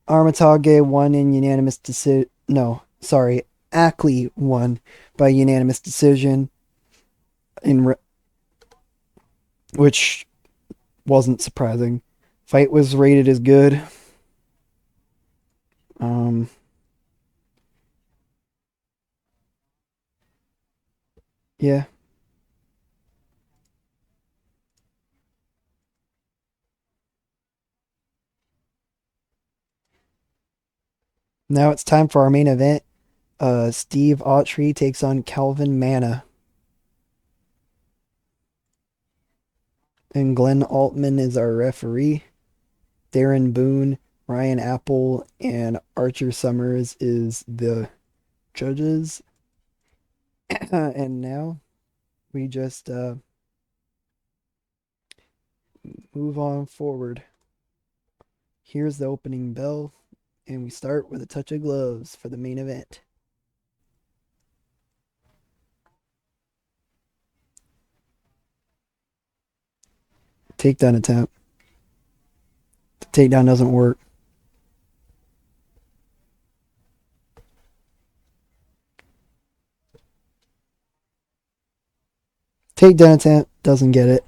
Armitage won in unanimous decision. No, sorry. Ackley won by unanimous decision, which wasn't surprising. Fight was rated as good. Um, yeah. Now it's time for our main event. Steve Autry takes on Calvin Manna. And Glenn Altman is our referee. Darren Boone, Ryan Apple, and Archer Summers is the judges. And now we just move on forward. Here's the opening bell, and we start with a touch of gloves for the main event. Takedown attempt. The takedown doesn't work. Takedown attempt doesn't get it.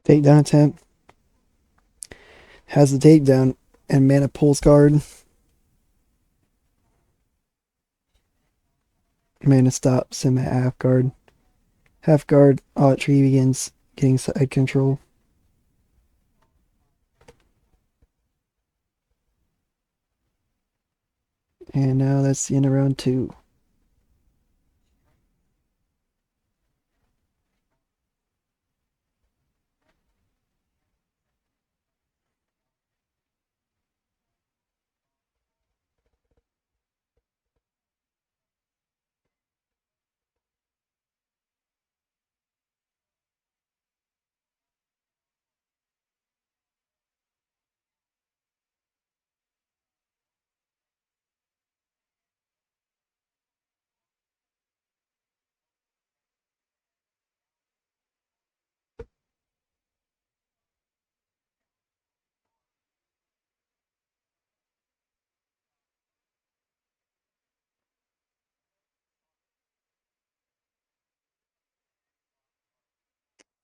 Takedown attempt. Has the takedown, and Manna pulls guard. Manna stops him at half guard. Half guard, Autry begins getting side control. And now that's the end of round two.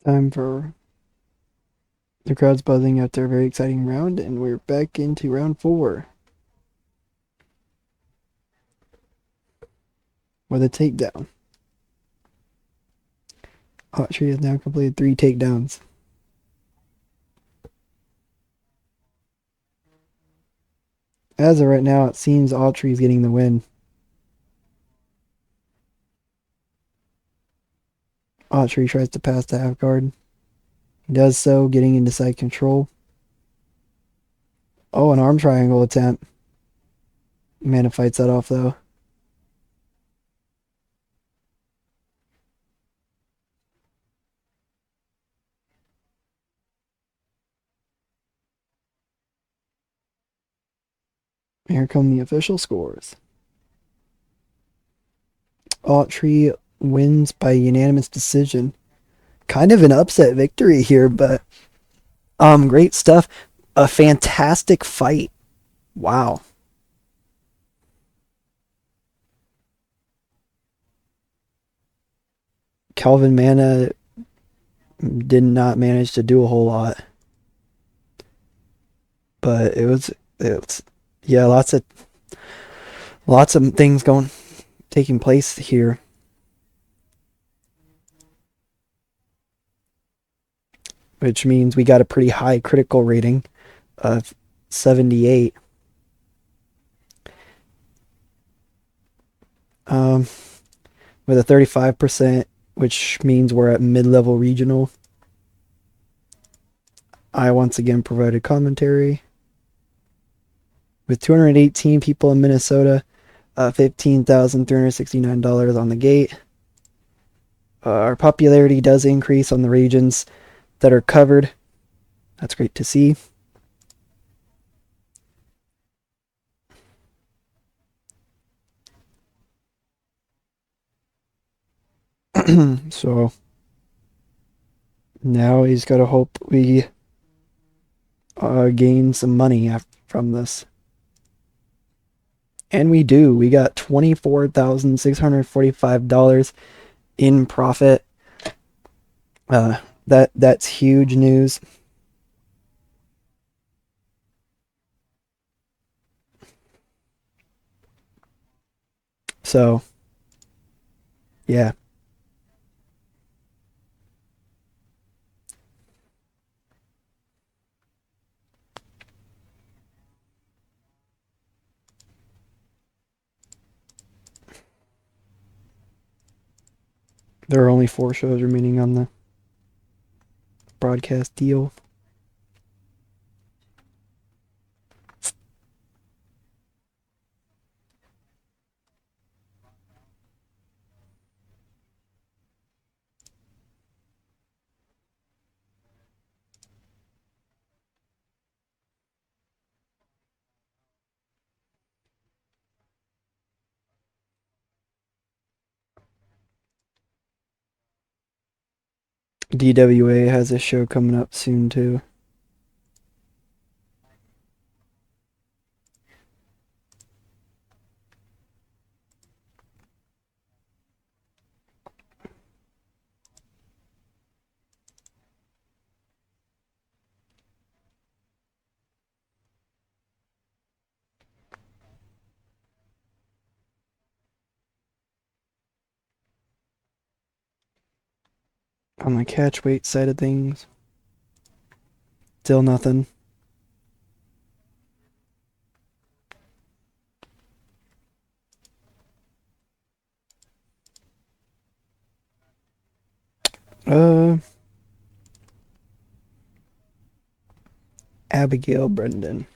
Time for the crowd's buzzing after a very exciting round, and we're back into round 4 with a takedown. Autry has now completed 3 takedowns. As of right now, it seems Autry is getting the win. Autry tries to pass the half guard. He does so, getting into side control. Oh, an arm triangle attempt. Mana fights that off though. Here come the official scores. Autry wins by unanimous decision. Kind of an upset victory here, but great stuff. A fantastic fight. Wow. Calvin Mana did not manage to do a whole lot. But it was yeah, lots of things taking place here. Which means we got a pretty high critical rating of 78. With a 35%, which means we're at mid-level regional. I once again provided commentary. With 218 people in Minnesota, $15,369 on the gate. Our popularity does increase on the regions that are covered. That's great to see. So now he's got to hope we gain some money from this. And we do. We got $24,645 in profit. That's huge news. So, yeah. There are only 4 shows remaining on the broadcast deal. DWA has a show coming up soon too. On the catch weight side of things, still nothing. Abigail Brendan.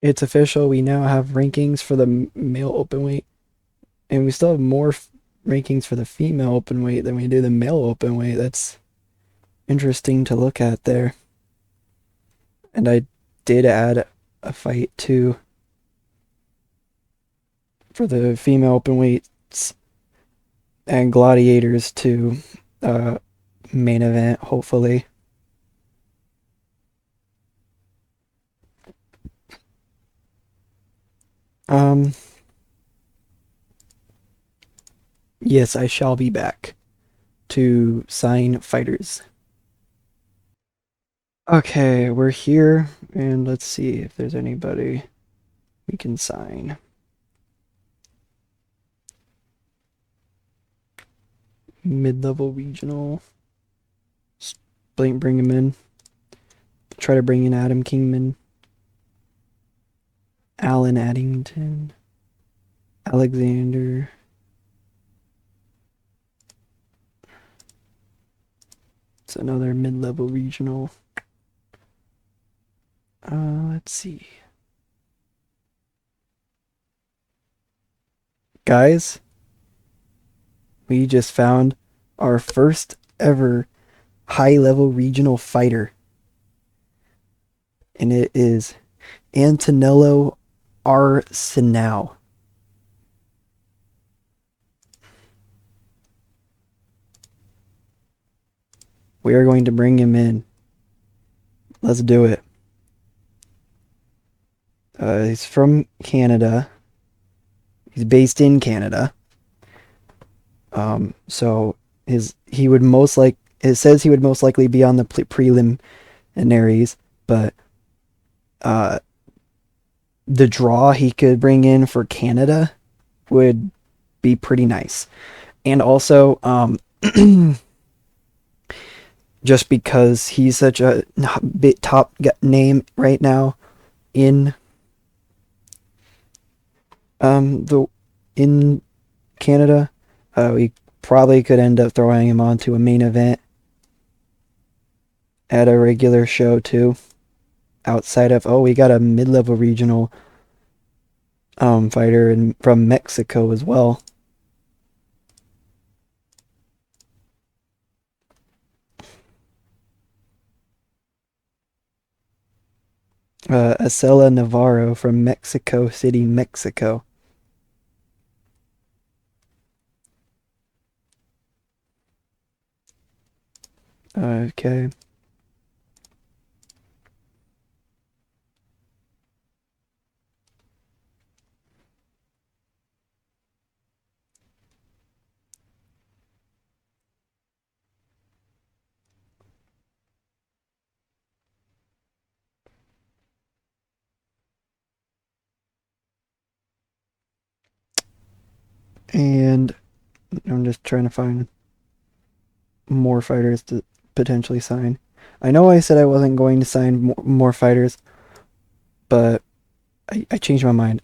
It's official. We now have rankings for the male open weight, and we still have more rankings for the female open weight than we do the male open weight. That's interesting to look at there. And I did add a fight too for the female open weights and gladiators to main event, hopefully. Yes, I shall be back to sign fighters. Okay, we're here, and let's see if there's anybody we can sign. Mid-level regional. Bring him in. Try to bring in Adam Kingman. Alan Addington. Alexander. It's another mid-level regional. Let's see. Guys, we just found our first ever high-level regional fighter. And it is Antonello Arsenal. We are going to bring him in. Let's do it. He's from Canada. He's based in Canada. So he would most like it says he would most likely be on the preliminaries, but the draw he could bring in for Canada would be pretty nice. And also, just because he's such a bit top name right now in the in Canada, we probably could end up throwing him onto a main event at a regular show too. Outside of we got a mid-level regional fighter from Mexico as well. Acela Navarro from Mexico City, Mexico. Okay. And I'm just trying to find more fighters to potentially sign. I know I said I wasn't going to sign more fighters, but I changed my mind.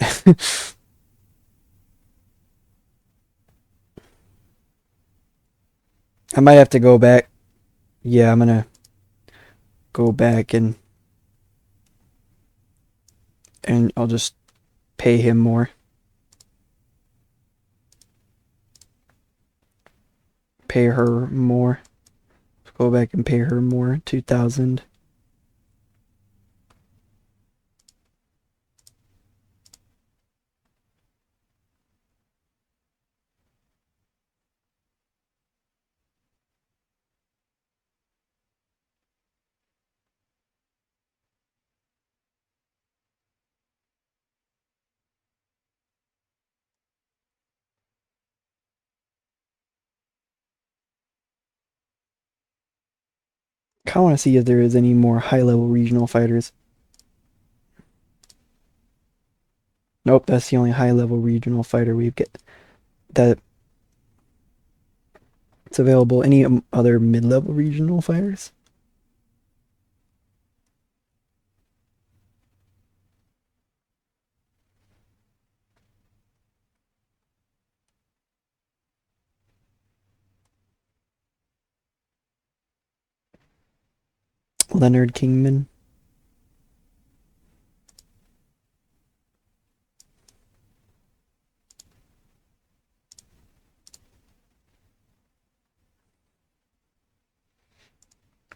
I might have to go back. Yeah, I'm gonna go back and I'll just pay him more. Pay her more. Go back and pay her more. 2,000. I want to see if there is any more high-level regional fighters. Nope, that's the only high-level regional fighter we've got that it's available. Any other mid-level regional fighters? Leonard Kingman.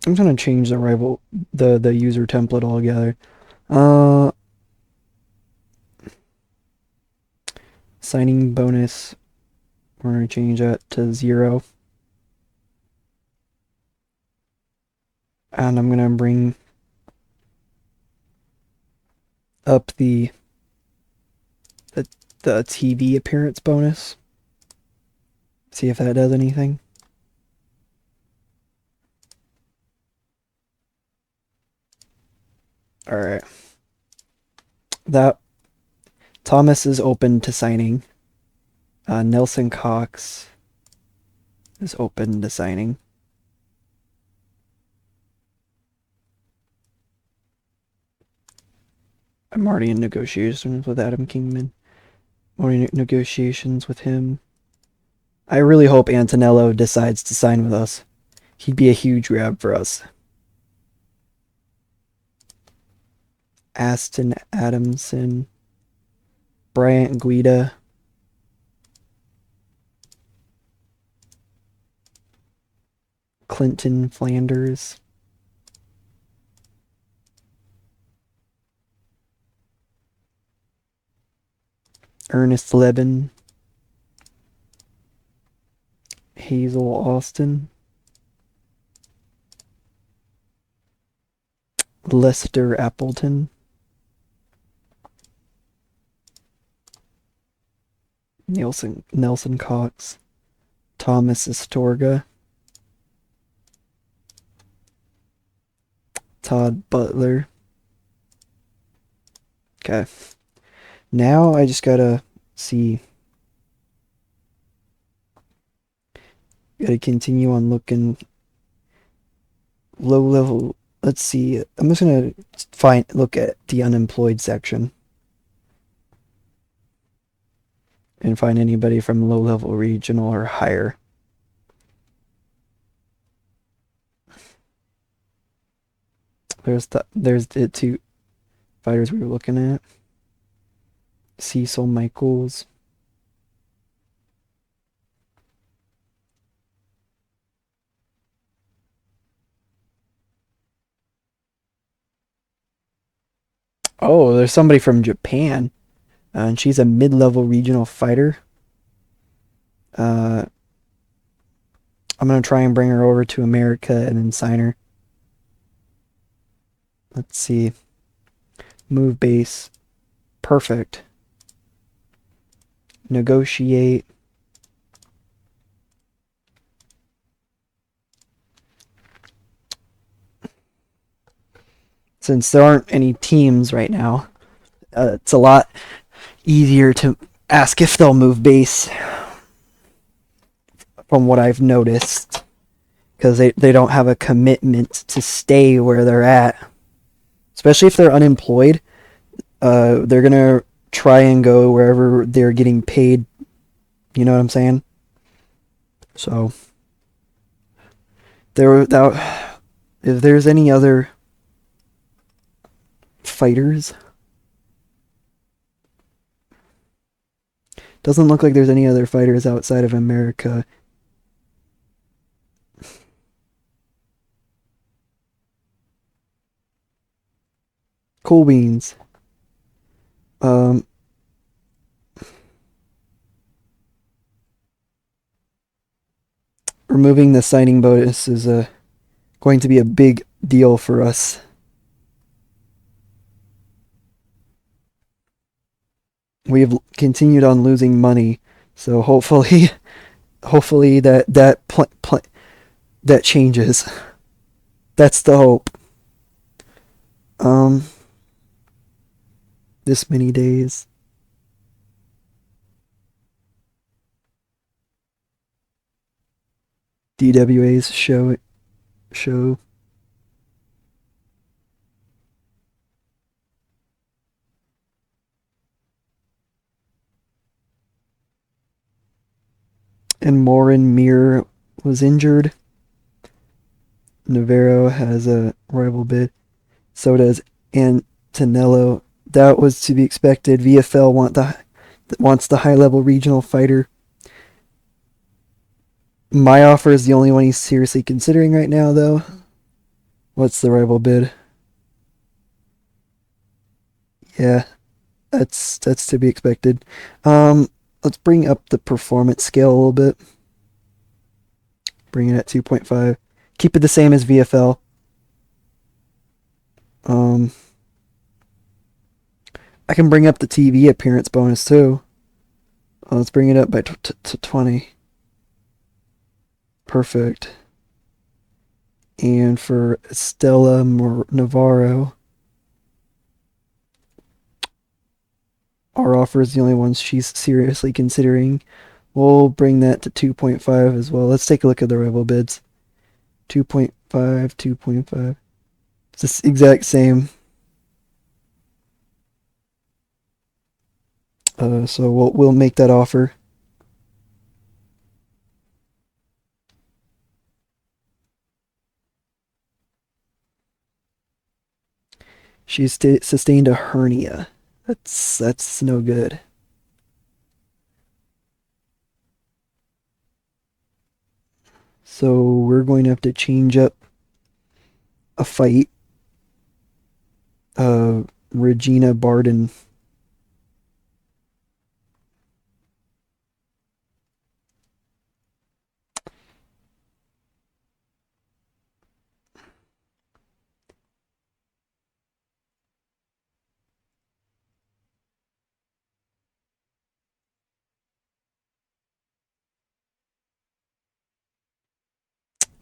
I'm gonna change the user template altogether. Uh, Signing bonus. We're gonna change that to 0. And I'm gonna bring up the the TV appearance bonus. See if that does anything. Alright. That Thomas is open to signing. Nelson Cox is open to signing. I'm already in negotiations with Adam Kingman. Already in negotiations with him. I really hope Antonello decides to sign with us. He'd be a huge grab for us. Aston Adamson. Bryant Guida. Clinton Flanders. Ernest Leben. Hazel Austin. Lester Appleton. Nelson Cox. Thomas Astorga. Todd Butler. Okay. Now I just gotta see. Gotta continue on looking low level. Let's see. I'm just gonna look at the unemployed section and find anybody from low level regional or higher. There's the two fighters we were looking at. Cecil Michaels. Oh, there's somebody from Japan. And she's a mid-level regional fighter. I'm going to try and bring her over to America and then sign her. Let's see. Move base. Perfect. Negotiate. Since there aren't any teams right now, it's a lot easier to ask if they'll move base, from what I've noticed, because they don't have a commitment to stay where they're at. Especially if they're unemployed, they're gonna try and go wherever they're getting paid. You know what I'm saying? So, if there's any other fighters, doesn't look like there's any other fighters outside of America. Cool beans. Removing the signing bonus is going to be a big deal for us. We've continued on losing money, so hopefully that changes. That's the hope. This many days. DWA's show. And Morin Mir was injured. Navarro has a rival bid. So does Antonello. That was to be expected. VFL wants the high-level regional fighter. My offer is the only one he's seriously considering right now, though. What's the rival bid? Yeah, that's to be expected. Let's bring up the performance scale a little bit. Bring it at 2.5. Keep it the same as VFL. I can bring up the TV appearance bonus too. Let's bring it up by to 20. Perfect. And for Stella Navarro, our offer is the only one she's seriously considering. We'll bring that to 2.5 as well. Let's take a look at the rival bids. 2.5, 2.5. It's the exact same. So we'll make that offer. She's sustained a hernia. That's no good. So we're going to have to change up a fight. Regina Barden.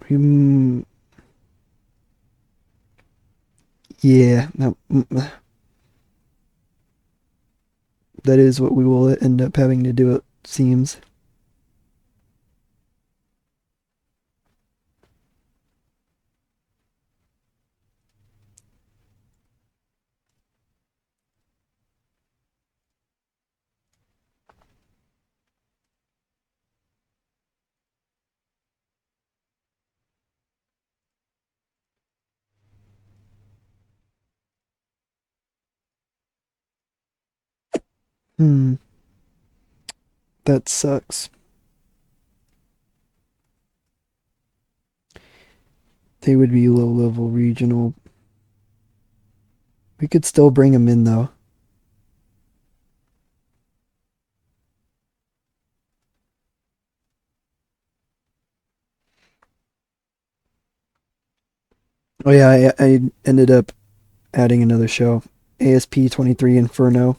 Hmm, yeah, no, that is what we will end up having to do, it seems. Hmm, that sucks. They would be low level regional. We could still bring them in though. Oh yeah, I ended up adding another show. ASP 23 Inferno.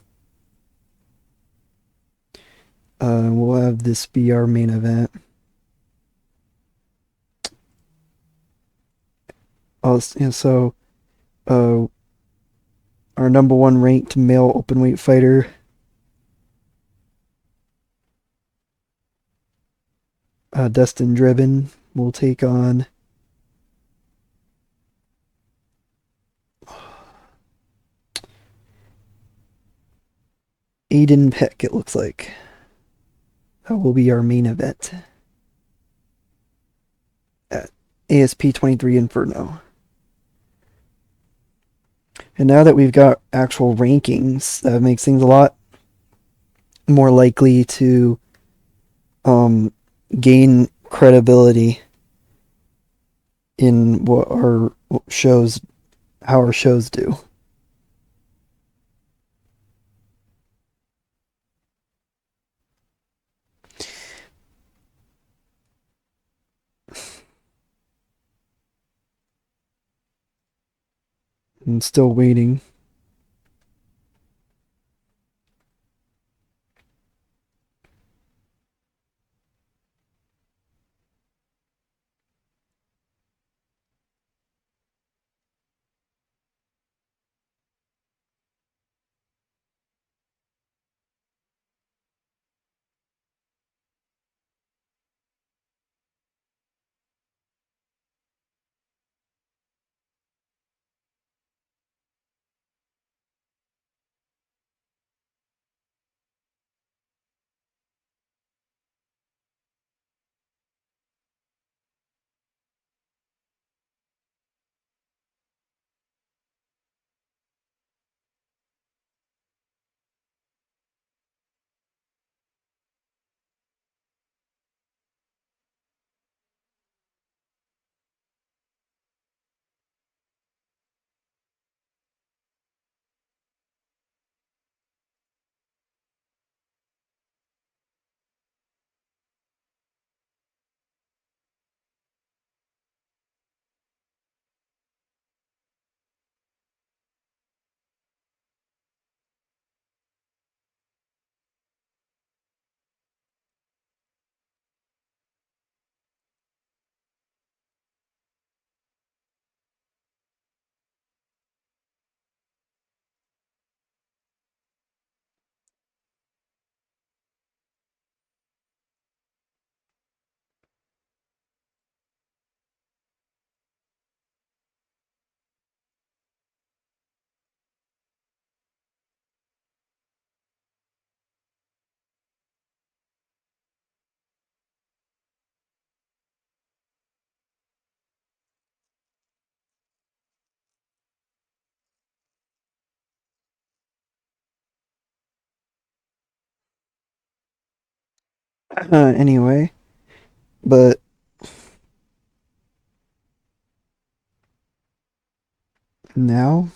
We'll have this be our main event. Oh, yeah, so uh, our number one ranked male openweight fighter, Dustin Driven, will take on Aiden Peck, it looks like. That will be our main event at ASP 23 Inferno. And now that we've got actual rankings, that makes things a lot more likely to gain credibility in what our shows, how our shows do. I'm still waiting. Anyway, but now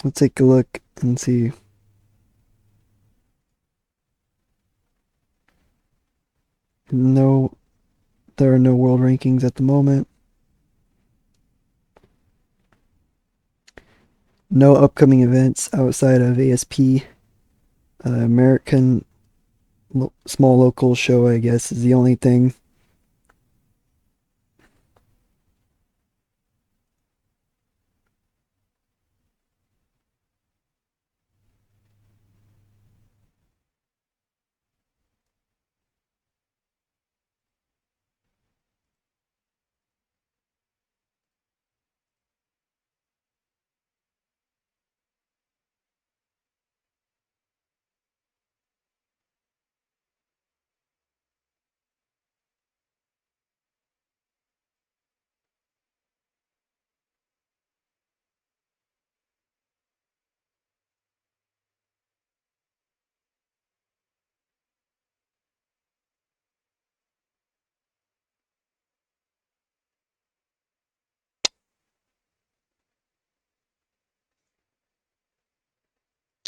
let's take a look and see. No, there are no world rankings at the moment. No upcoming events outside of ASP. American small local show, I guess, is the only thing.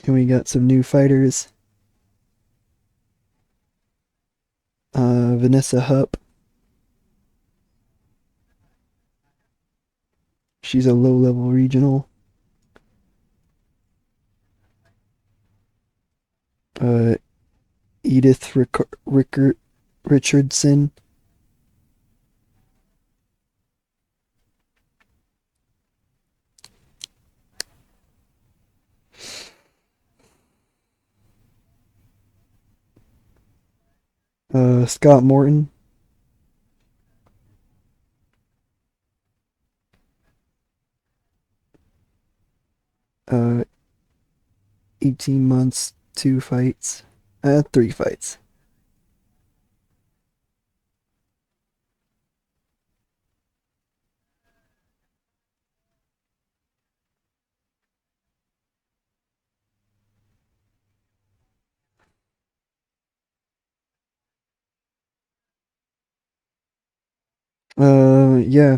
And we got some new fighters. Vanessa Hupp. She's a low level regional. Uh, Edith Richardson. Scott Morton. 18 months, 2 fights. 3 fights. Yeah.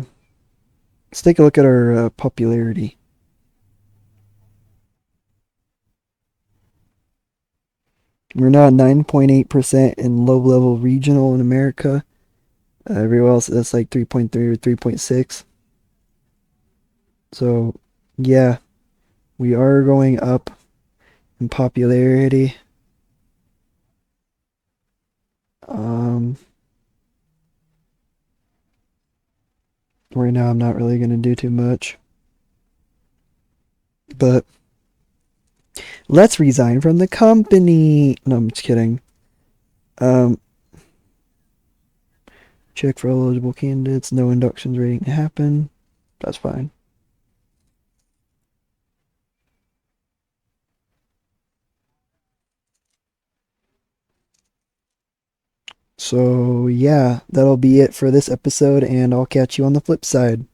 Let's take a look at our popularity. We're now at 9.8% in low level regional in America. Everywhere else, that's like 3.3 or 3.6. So, yeah, we are going up in popularity. Um, right now, I'm not really going to do too much. But let's resign from the company. No, I'm just kidding. Um, check for eligible candidates. No inductions waiting to happen. That's fine. So, yeah, that'll be it for this episode, and I'll catch you on the flip side.